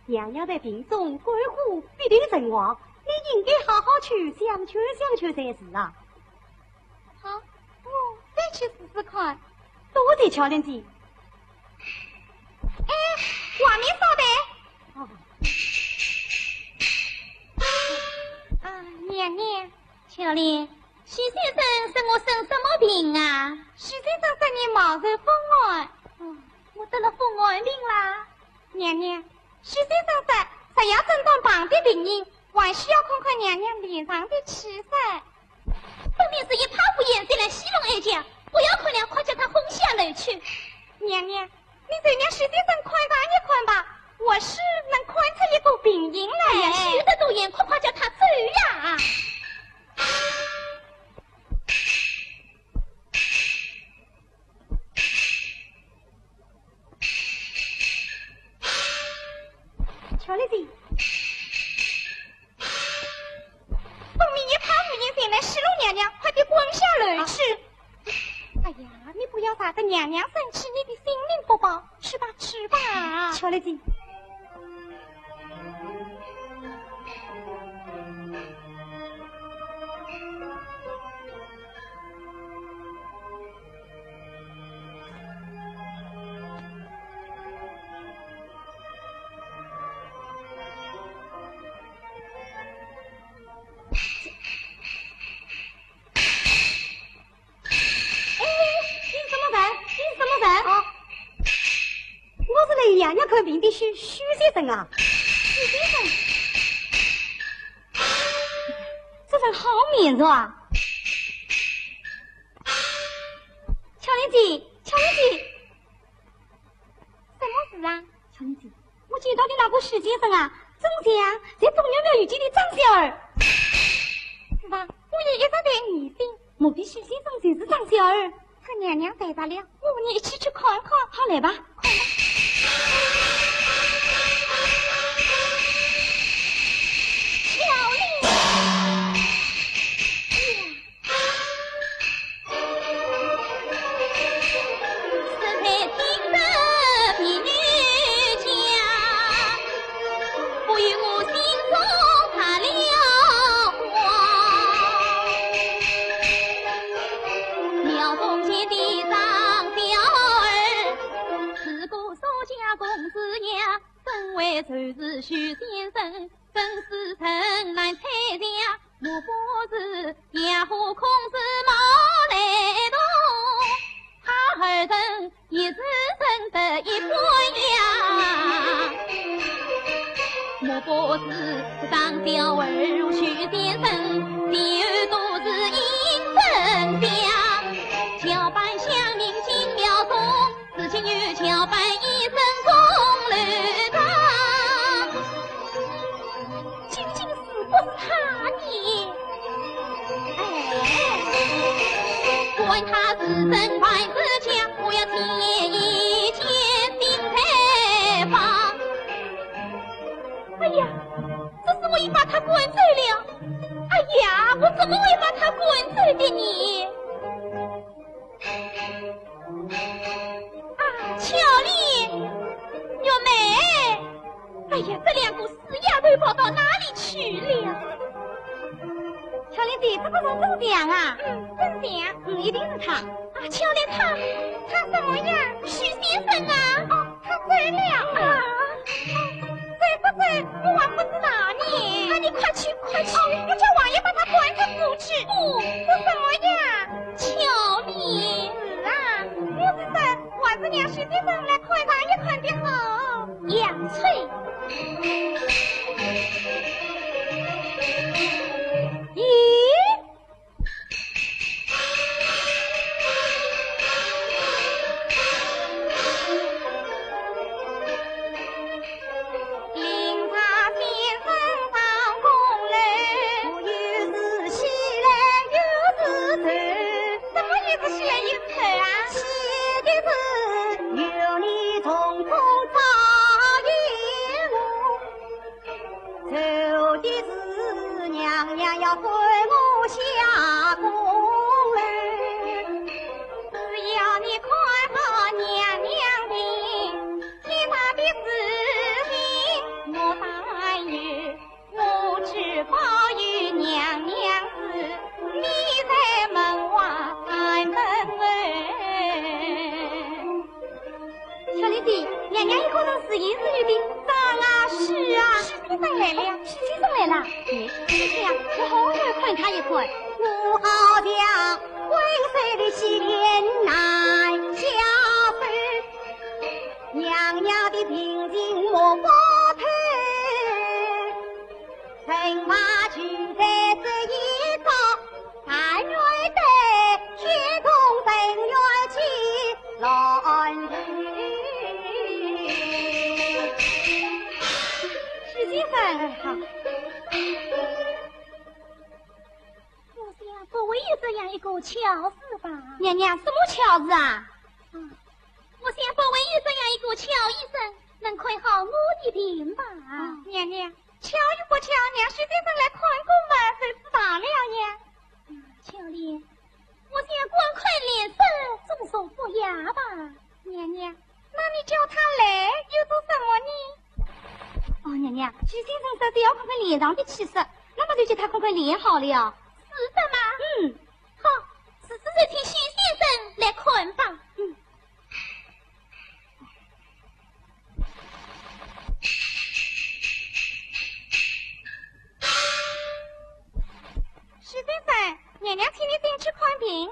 娘娘在病中，关乎必定身亡。你应该好好去想去才是啊！好，我再去试试看。多谢乔莲姐。哎，瓦面烧的。啊，娘娘，乔莲，徐先生是我生什么病啊？徐先生说你冒着风寒。我得了风寒病啦。娘娘，徐先生说只要诊断旁的病因。还需要看看娘娘脸上的气色，分明是一泡不眼色来戏弄哀家，不要看了，快叫他风下楼去。娘娘，你就让徐先生快看一看吧，我是能看出一个病因来。哎呀，徐得多眼，快叫他走呀！乔丽姐。来示路娘娘，快点滚下楼去！哎呀，你不要打得娘娘生气，你的性命不保。去吧，去吧。乔丽姐。娘娘看病的徐先生啊，徐先生，这人好面子啊！乔莲姐，乔莲姐，什么事啊？乔莲姐，我见到的那个徐先生啊，正像在中央庙遇见的张小儿。是吧？我也一直在疑心，莫非徐先生就是张小儿？他娘娘在这了，我们一起去看看。好，来吧，快吧。就是徐先生，真是城南彩霞，莫不是野虎空是毛来动，他儿等一时生得一般样，莫不是张小儿如徐先生，第二都是应真相，桥板乡民进了松，事情有桥板一生公楼。不是他问他是身怀之家，我要添一件新菜房。哎呀，这是我已把他滚走了。哎呀，我怎么会把他滚走的你？啊，巧丽，玉梅，哎呀，这两个死丫头跑到哪里去了？巧丽弟，这个人真像啊！真像，一定是他。啊，巧丽他什么样？许先生啊？哦，他走了啊！走不走？我还不知道呢。啊，你快去！我叫王爷把他关着扶去。不，这什么样？巧丽。是啊，我是说，还是让许先生来看一看的好。杨翠。咦？林茶先生上宫来，我又是喜来又是愁，怎么又是喜来又是愁啊？喜的是有你匆匆早引我，愁的是娘娘要随我下宫来。只要你看好娘娘的其他的事情，我但愿我只保与娘娘子，你在门外看门小丽弟，娘娘一个人是言是语的，长啊是啊。许先生来了，许先生来了。这样，我好想看他一看。我好像昏睡的喜莲难下手，娘娘的平静我不透，神马去在这一遭，但愿得天空神元气乱去。许先生好。不会有这样一个巧事吧？娘娘，什么巧事啊？我想不会有这样一个巧医生能看好我的病吧？娘娘，巧与不巧，让许先生来看过嘛，就知道了呀。巧莲，我想光看脸色，总说不雅吧？娘娘，那你叫他来又做什么呢？哦，娘娘，许先生说只要看看脸上的气色，那么就叫他看看脸好了。是的吗？好，此时就请许先生来看吧。许先生，娘娘请你进去看病。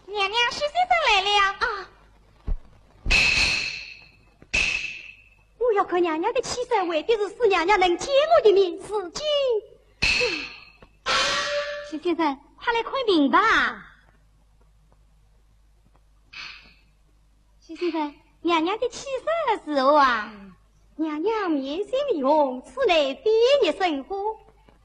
娘娘，许先生来了啊！我要看娘娘的气色，为的是使娘娘能见我的面，死金。许先生，快来看病吧。许先生，娘娘的气色是何啊？娘娘面色面红，此乃悲热生火，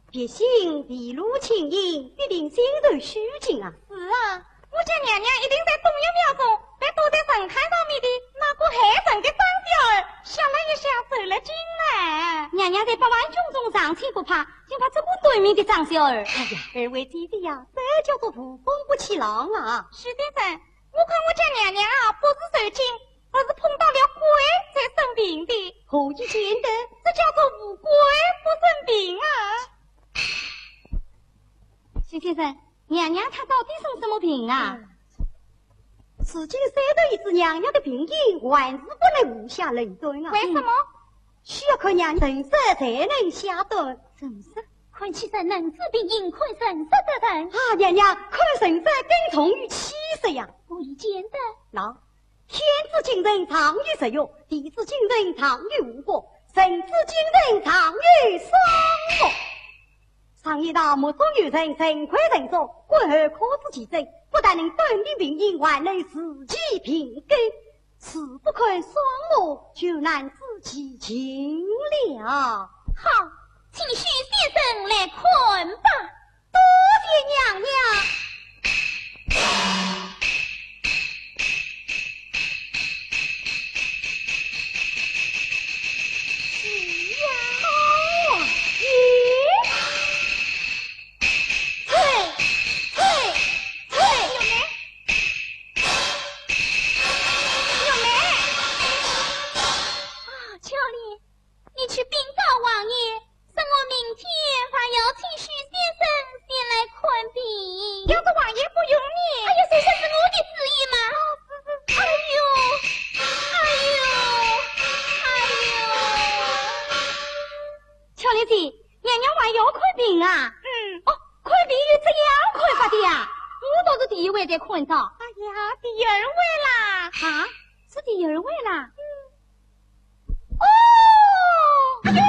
别姓地路轻盈，必定心头虚情啊。是啊。我家娘娘一定在东岳庙中，被躲在神龛上面的那个害人的张雕儿，想了一想走了进来。娘娘在百万军中上气不怕，就怕这么对面的张小儿。哎呀，二位姐姐呀，这叫做不风不起浪啊！许先生，我看我家娘娘啊，不是受惊，而是碰到了鬼才生病的。何以见得？这叫做无鬼不生病啊！许先生。娘娘她到底生什么病啊？此经山头一指娘娘的病因，万事不能无下论断啊。为什么？需要看娘娘神色才能下断。神色？看起身能治病因，看神色得人。啊，娘娘看神色更重于气色呀。我已见得。那天之精神长于食欲，地之精神长于物国，神之精神长于生活。上一道目中有人，人快人多，过后可知其真，不但能断定病因，还能自己评根。此不肯双目，就难知其情了。好，请许先生来困吧。多谢娘娘。困着。哎呀，第二位啦！啊，是第二位啦。哦，哎呀！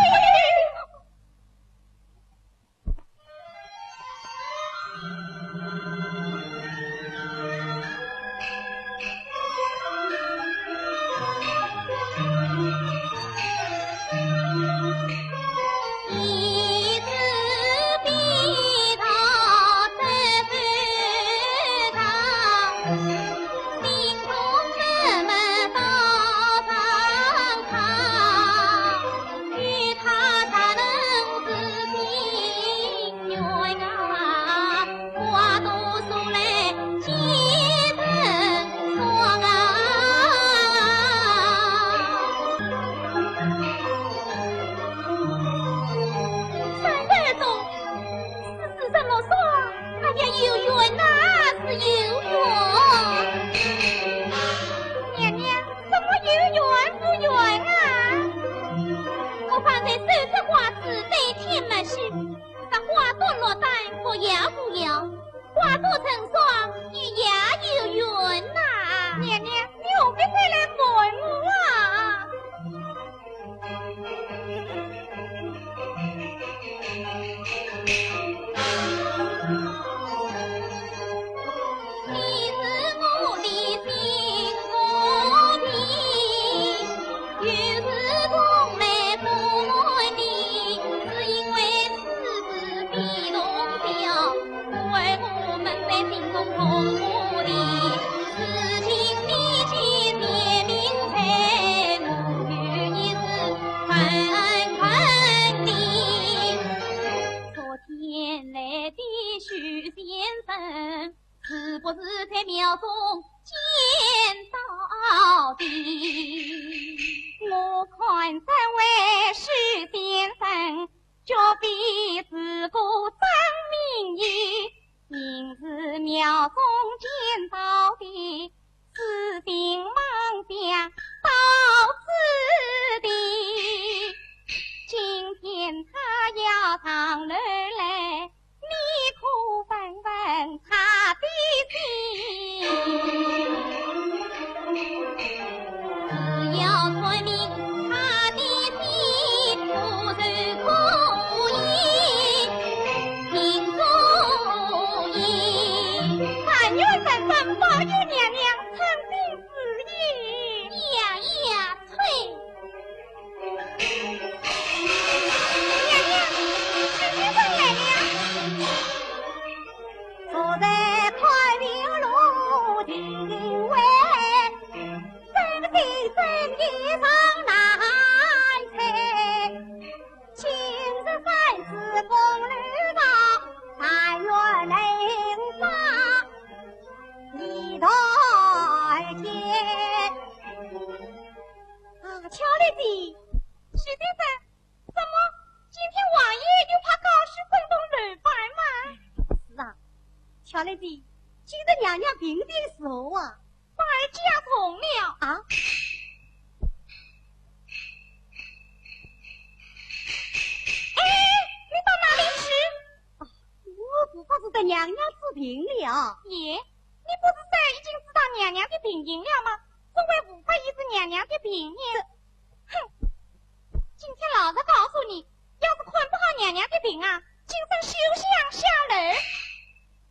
今生休想下儿，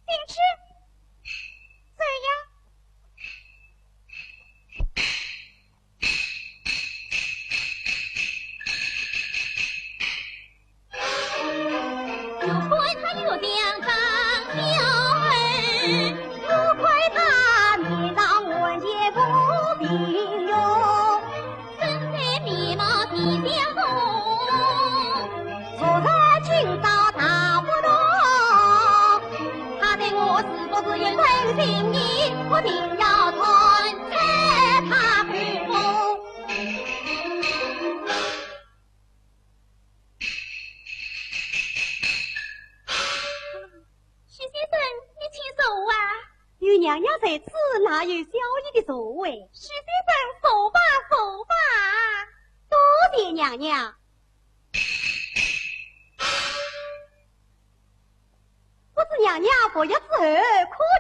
定知怎样？如亏他有两张小儿，不亏他面上文洁不平庸，身材面貌地相同，昨日今朝大不同。他对我是不是有真心意？我定要传给他看风。徐先生，你请坐啊。与娘娘在此，哪有小姨的座位？徐先生，坐吧，坐吧。多谢娘娘。不知娘娘服药之后，可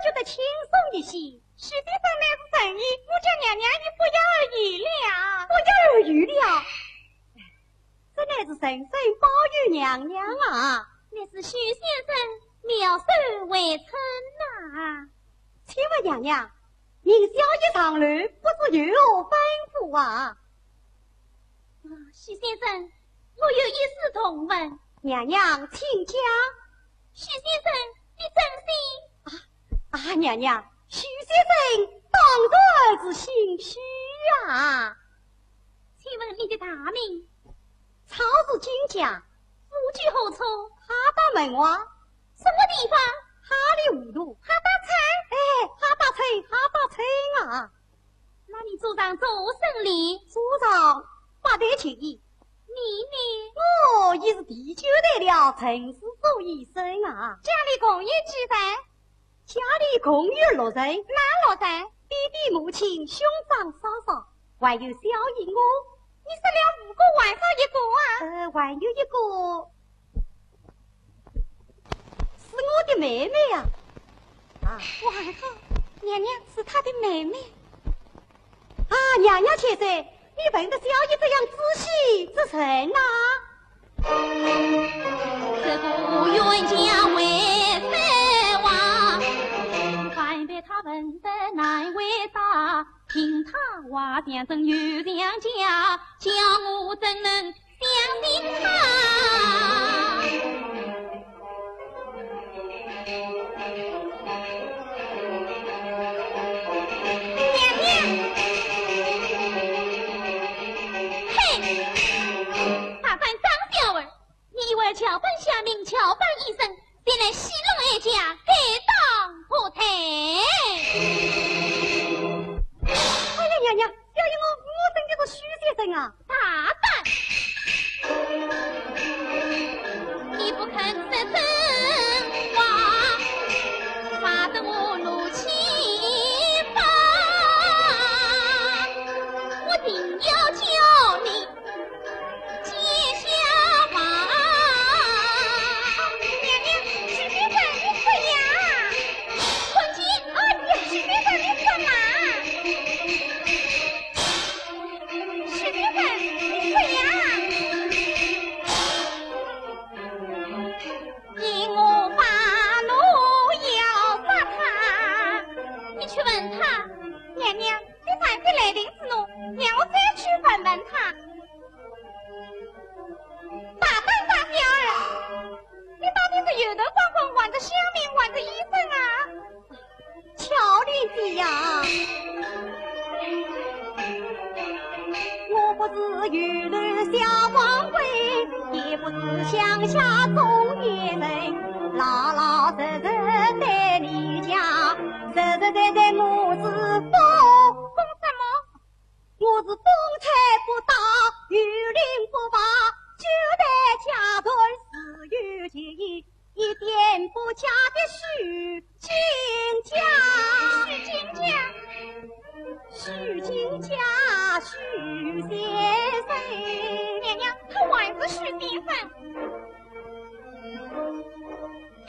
觉得轻松一些？徐先生乃是神医，我家娘娘已不药而愈了。不药而愈了，这乃是神圣保佑娘娘啊！乃是徐先生妙手为成呐。请问娘娘，您小姐上楼不知有何吩咐啊？徐先生，我有一事同问。娘娘，请讲。徐先生，你真心？娘娘，徐先生当然是心虚啊。请问你的大名？曹氏金家，夫居何处？哈达门外。什么地方？哈里糊涂。哈达村。哈达村啊。那你主张做甚礼？主张不得轻易。你呢？我已是第9代了陈氏做医生啊。家里共有几人？家里共有6人。哪6人？弟弟、母亲、兄长、嫂嫂，还有小姨我。你生了5个，还少1个啊？还有一个是我的妹妹啊。还好，娘娘是她的妹妹。娘娘且说，你问的小姨这样仔细之甚啊？这不冤家为谁亡？还被他问得难回答，听他话讲真有两家，叫我怎能相信他？娘娘，你以为桥本下命，桥本医生，便来戏弄一家，该当不退。娘娘，小姨我真的是徐先生啊。大胆！你不肯说真话，发得我怒气发，我定要叫你接下马。乡下中年人，老老实实待你家，实实在在我是风什么？我是风采不大，雨淋不拔，就待家团自有结义，一点不假的许金家，许金家，许先生，娘娘，他还是许先生。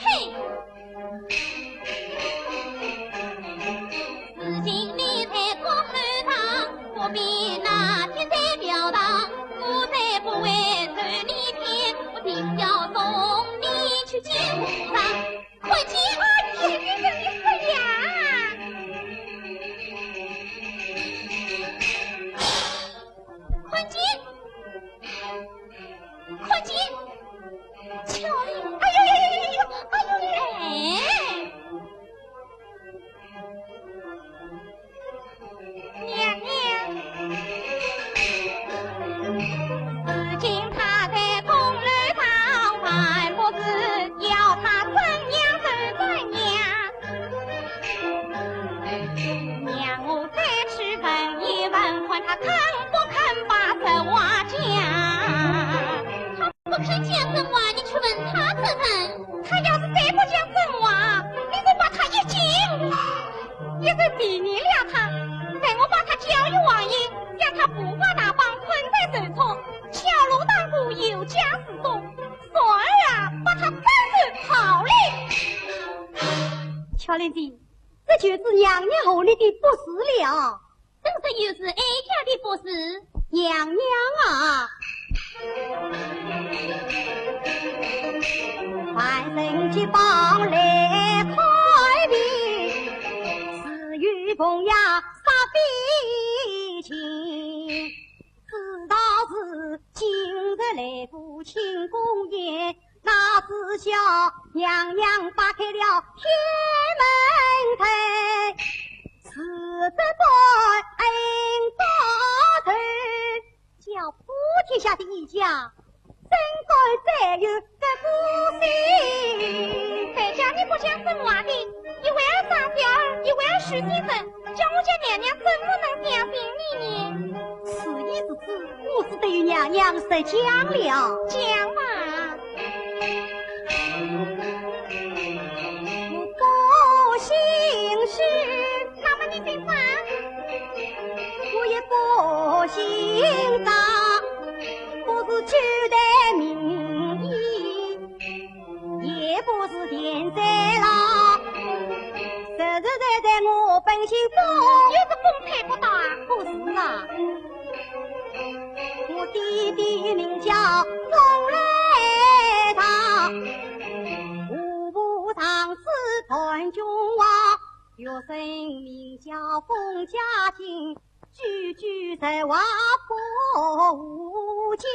嘿，事情理在公后堂，不必那天在庙堂，我再不为受你天，我定要送你去去见皇上，可见儿天人的死呀！坤姐，坤姐，巧玲，哎呦呦呦呦呦，哎呦呦，哎！娘娘，如今他在宫里当官，不知要他怎样是怎样。娘，我再去问一问，看他肯不肯把这话讲。他不肯讲真话，你去问他怎能？他要是再不讲真话，你就把他一惊，一是避免了他。待我把他教育王爷，将他不法那帮困在手中，小路当步有家之中，所儿啊，把他分是好嘞。巧玲姐，这就是娘娘后里的不是了。真是又是哀家的不是。娘娘啊，万圣节帮来开闭，私语奉呀杀悲情，知道是今日来赴庆功宴，那只叫娘娘打开了天门台，是这段恩高头，叫普天下的一家真该再有个故事。在家你不讲真话的，一为儿傻小儿，一为儿许先生，叫我家娘娘怎么能相信你呢？此意之子，我是对于娘娘实讲了。讲嘛。我不信是，那么你信啥？我也不信啥，不是旧的名义，也不是田在郎，实实在在我本性疯，又是风吹不到啊？不是啊，我弟弟名叫风来堂，五部长是团中王，学生名叫风家进，句句在话破无家。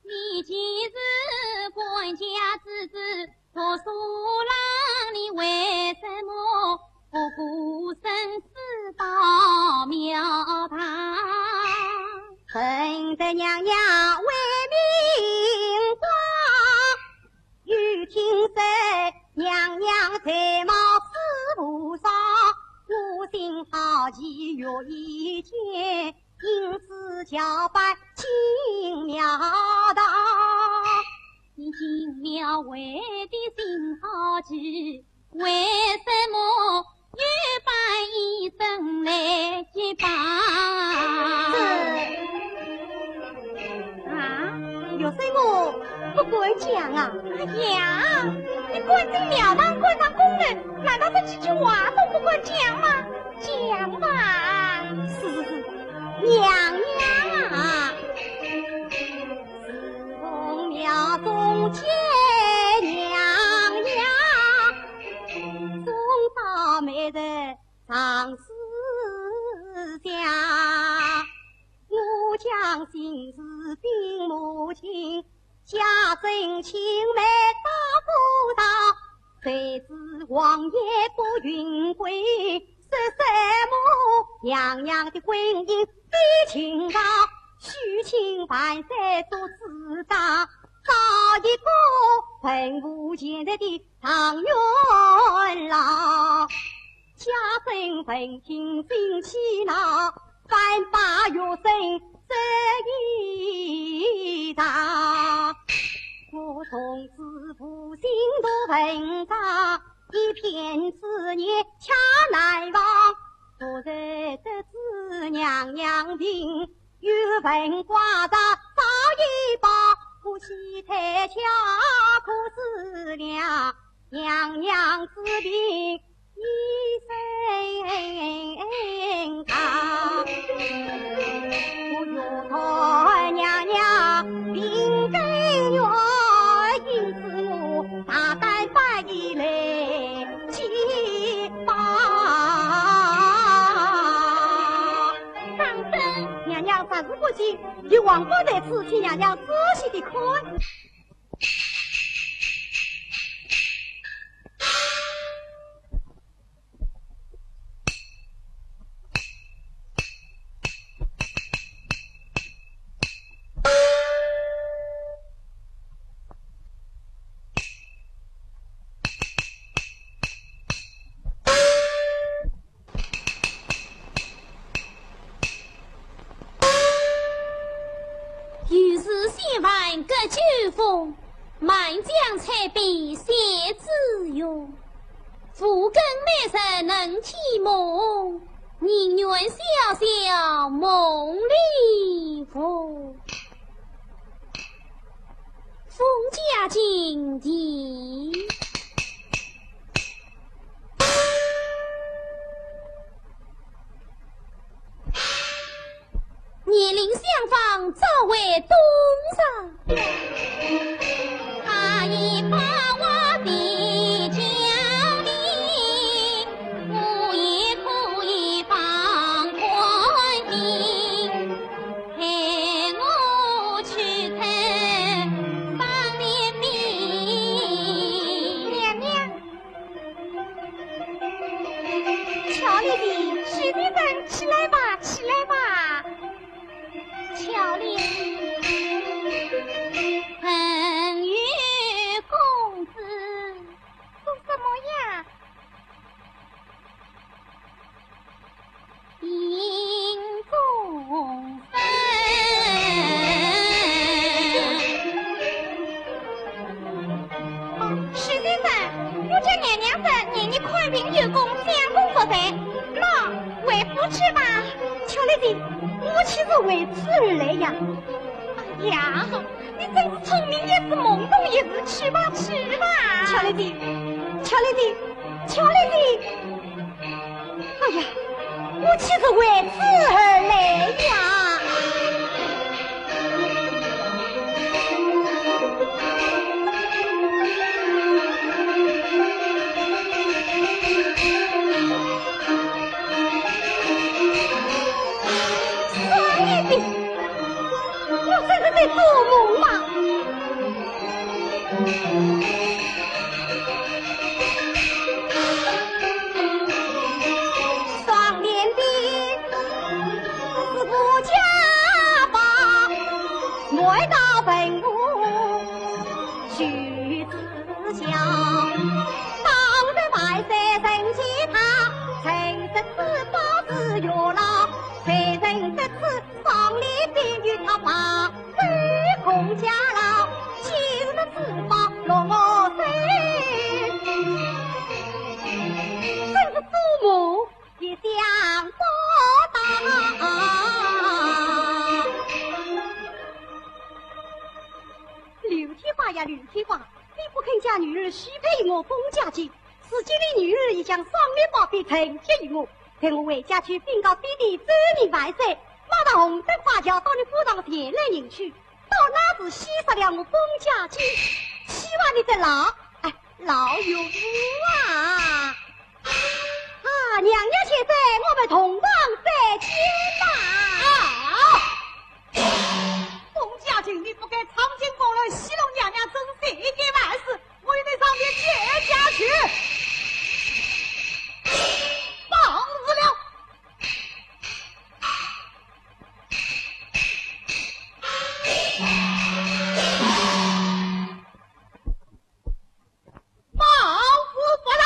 你既是官家之子，读书郎，你为什么不顾生死到庙堂？恨得娘娘为民光，欲听说娘娘才貌似菩萨，我心好奇欲一见，因此叫拜进庙堂。你进庙为的心好奇，为什么欲拜医生来结拜？有什么不管讲啊？哎呀，你关进庙堂，关上宫人，难道这几句话都不管讲吗？讲吧。是，娘娘啊，四凤庙中见娘娘，中岛美人常思想。我将心事禀母亲，家政青梅到夫道，谁知王爷不允归，说什么娘娘的婚姻非情长，虚情万岁做自当，找一个文武兼得的唐元郎，家政闻听心气恼，反把月生这一场，我从此负心多文章，一片思念恰难忘。昨日得知娘娘病，有文挂着早已报，我喜太巧可思量，娘娘之病一身伤。我岳太娘娘病根源，因此我你王八在此，请娘娘仔细的看。各酒风，满江彩笔写字用。福根美人能体梦，宁愿笑笑梦里风。风家金地，年龄相仿，早为东上。他已把我的家里，我也可以放宽心，陪我去看放年饼。娘娘，乔丽丽，许女人起来吧，起来吧。乔丽，恒宇公子做什么呀？迎中分。许女人，我家娘娘子念你宽平有功，相公不在，妈为夫吃吧。乔丽丽，我岂是为此而来呀？哎呀，你真是聪明一时，懵懂一时，吃吧吃吧。乔丽丽，乔丽丽，乔丽丽，哎呀，我岂是为此而来呀？我这是在做梦吗？双脸的是不家吧，来到本屋许子祥，当着外山人见他，曾得此包子药老，才认得此双脸的与他把手空家老，就是自把落我身，真是做梦也想不到。刘天华呀，刘天华，你不肯将女儿许配我封家去，此今的女儿已将双脸宝贝承接于我，待我回家去禀告弟弟周明万岁，马上红灯花轿到你府上田来迎娶，到那时洗杀了我封家去，希望你在老有福啊！啊，娘娘且在，我们同往再见吧。封家庆，你不该长进宫人戏弄娘娘，真是一件万事，我也得上面见下去。放肆了！放肆不能！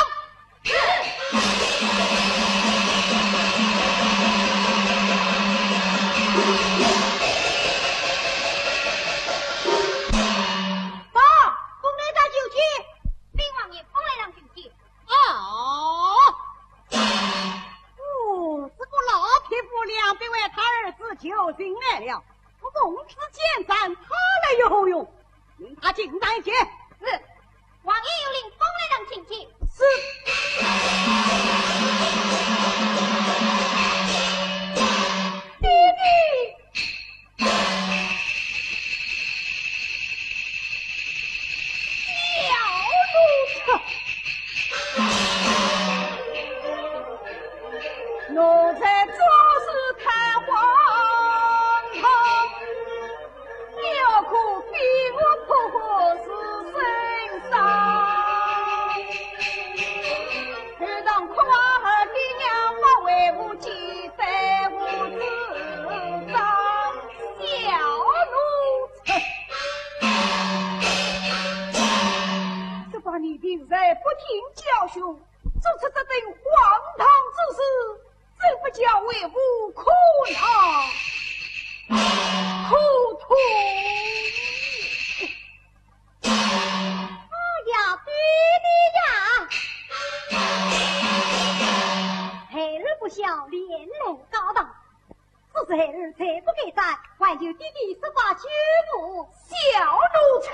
就进来了，奉旨见斩，他来有何用？令他进来见。是，王爷有令，封来让请进。是。弟弟，小奴才，奴才做事太荒唐。在不听教训，做出这等荒唐之事，真不叫为吾苦恼苦痛。哎呀，弟弟呀！孩儿不孝，连累高堂，只是孩儿才不该在，还求弟弟十八举目。小奴才，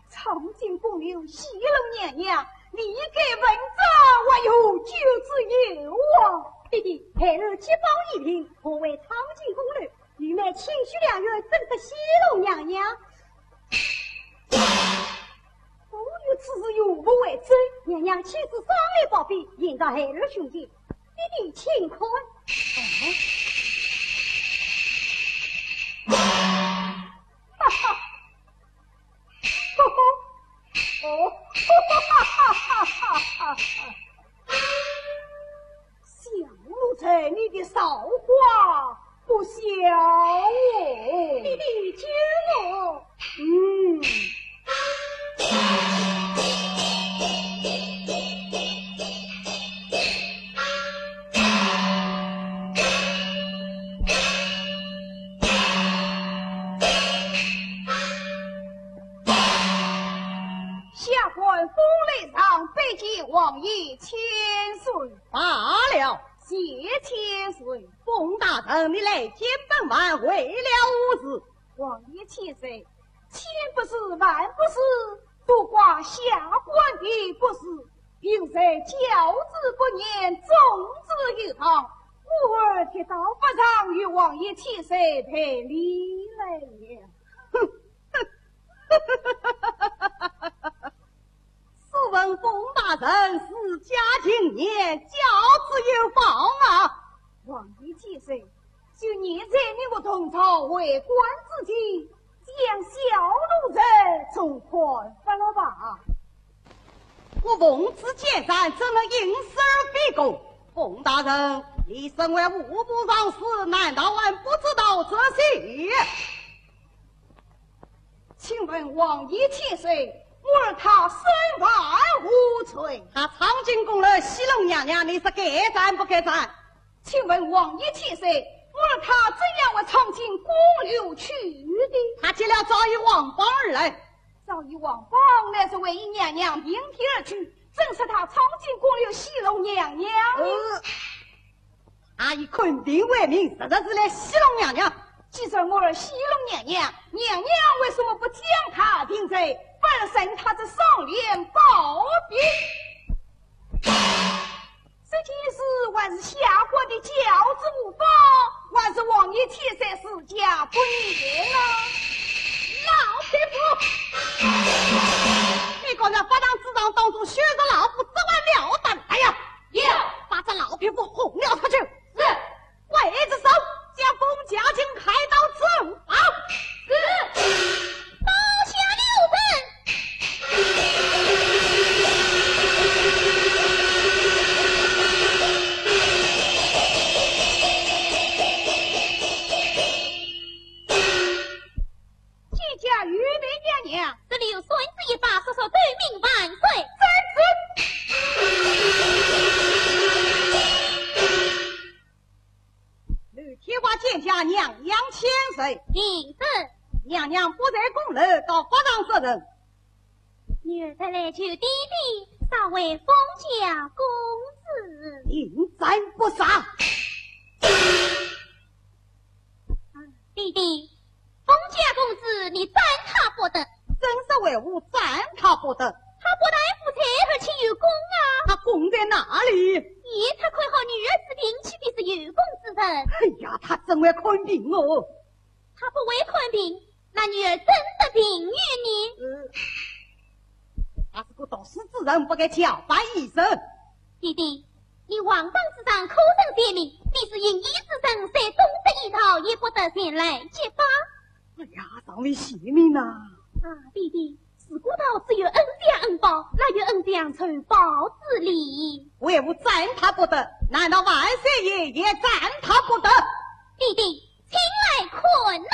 长进公刘西楼娘娘，你给文章还有救之有啊！弟弟，孩儿七宝一品，我为长进公刘，愚昧清虚两月，正是西楼娘娘。公刘此事有不为真？娘娘亲自双来报备，引导孩儿兄弟，弟弟请看。哈哈，小奴才，你的韶华不小哦。弟弟听我。下官风雷上北京王爷千岁罢了，谢千岁。冯大人，你来见本王为了无事。王爷千岁，千不是万不是，不挂下官的不是，并在教子不言，种子一堂。吾儿铁道不让与王爷千岁赔礼来了。试问冯大人是家今年，教子有方啊！王爷千岁，就念在你我同朝为官之际，将小奴才从宽发了吧。我奉旨见斩，怎能因事而逼供？冯大人，你身为户部长司，难道还不知道这些？请问王爷千岁，我儿他身外无罪，他藏进宫了西龙娘娘，你是该斩不该斩？请问王爷千岁，我儿他怎样会藏进宫流去的？他既了早已王邦而来，早已王邦乃是为娘娘并体而去，正是他藏进宫流西龙娘娘。他以昆定为名，实在是来西龙娘娘。既然我儿西龙娘娘，娘娘为什么不将他定罪，反而审他这上联暴毙？这件事还是下官的教子无方，还是王爷千岁施加不严啊！老匹夫，你刚才发当自当当中学着老夫这碗了当！哎呀，把这老匹夫轰了出去！是，刽子手将冯家清开刀自罚。是，刀下留人。谢家玉梅娘娘，这里有孙子一把，说说对命万岁。吕铁花见下娘娘千岁。领旨，娘娘不在宫楼，告发长责任。女儿来求弟弟，稍为封家公子。应斩不杀。弟弟，封家公子，你斩他不得。真是为吾斩他不得。他不但不才，而且有功啊！他功在哪里？爷他看好女儿之病，岂必是有功之人？哎呀，他真会看病哦。他不会看病，那女儿真的病于你？他是个读书之人，不该叫板一声。弟弟，你王邦之上口称贤明，必是因义之身，虽懂得一套，也不得前来揭发。哎呀，上面邪命呐！弟弟，自古道只有恩将恩报，哪有恩将仇报之理？为吾斩他不得，难道万岁爷也斩他不得？弟弟，请来困呐！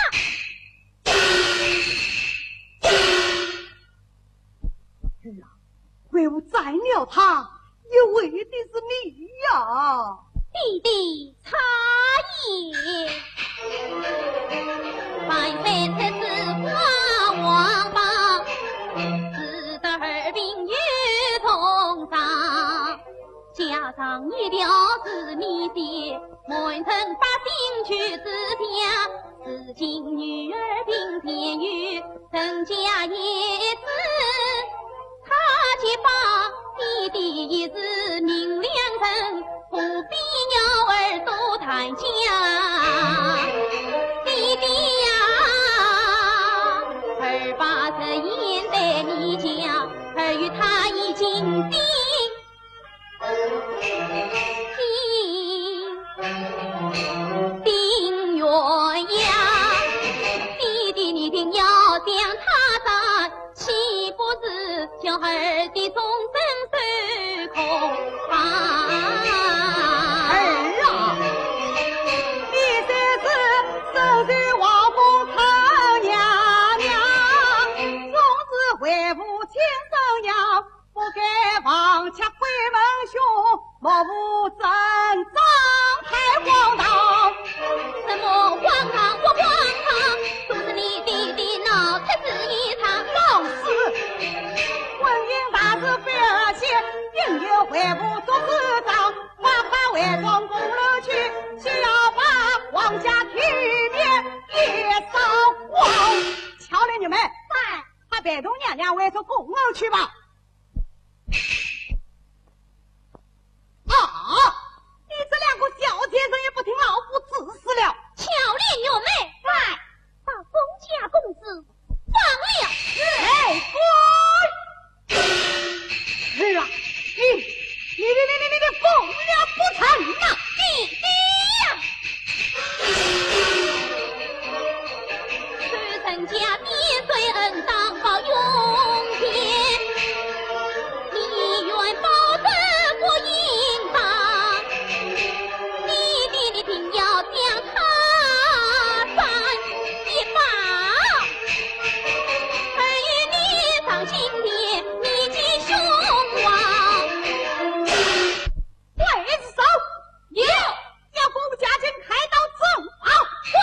是啊，为我宰了他，也为的是你呀。弟弟茶叶，白山才子花王榜，只得儿病与同上。加上一条是你的，满城百姓去自家。至今女儿并天于陈家一子，他却把弟弟一事明两成，不必要儿都谈家。弟弟呀，儿把这言对你讲，儿与他已经定约呀。弟弟你定要将他杀，岂不是叫儿的终身受恐怕？儿啊，你这是生在王府疼娘娘，总是为父亲生养，不该放弃鬼门兄，莫不真张太荒唐。什么荒唐不荒唐？都是你弟弟闹出事一场。老师，婚姻大事非儿戏，应有回府做市长，快快伪装公了去，只要把皇家体面也扫光。瞧了你们，快摆动娘娘伪装公了去吧。你这两个小先生也不听老夫指示了。巧练有妹，把封家公子放了。哎，滚！是啊，你疯了不成啊！弟弟呀，是陈家必虽恩当报永天，你愿保证不应当。弟弟你定要将他斩一把，儿与你上青天，你记兄王。刽子手有，要公家军开刀正好。对，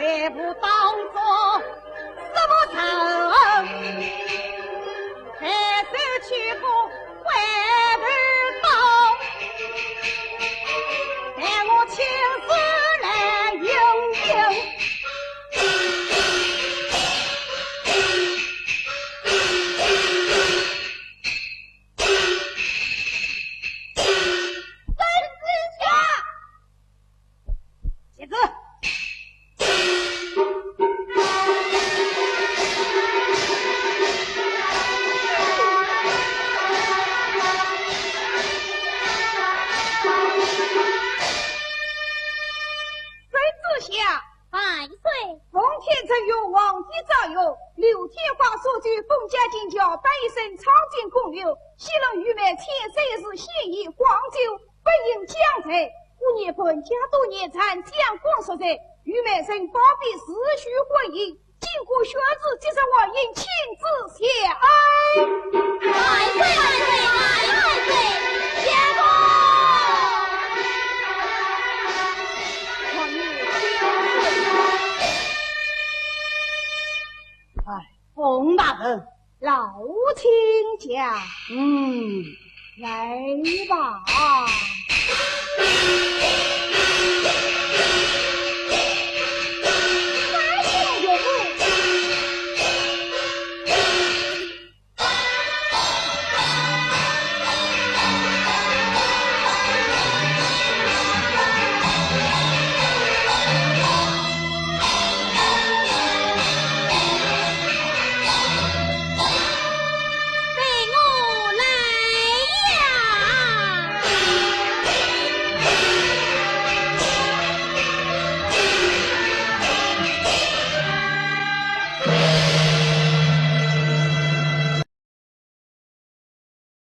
也不当作什么仇，还是去过回头刀，带我亲自来应应。虞美生包庇时序婚姻，经过学子即是我应亲自谢恩。万岁万岁万岁！谢公。冯大人，老亲家，来吧。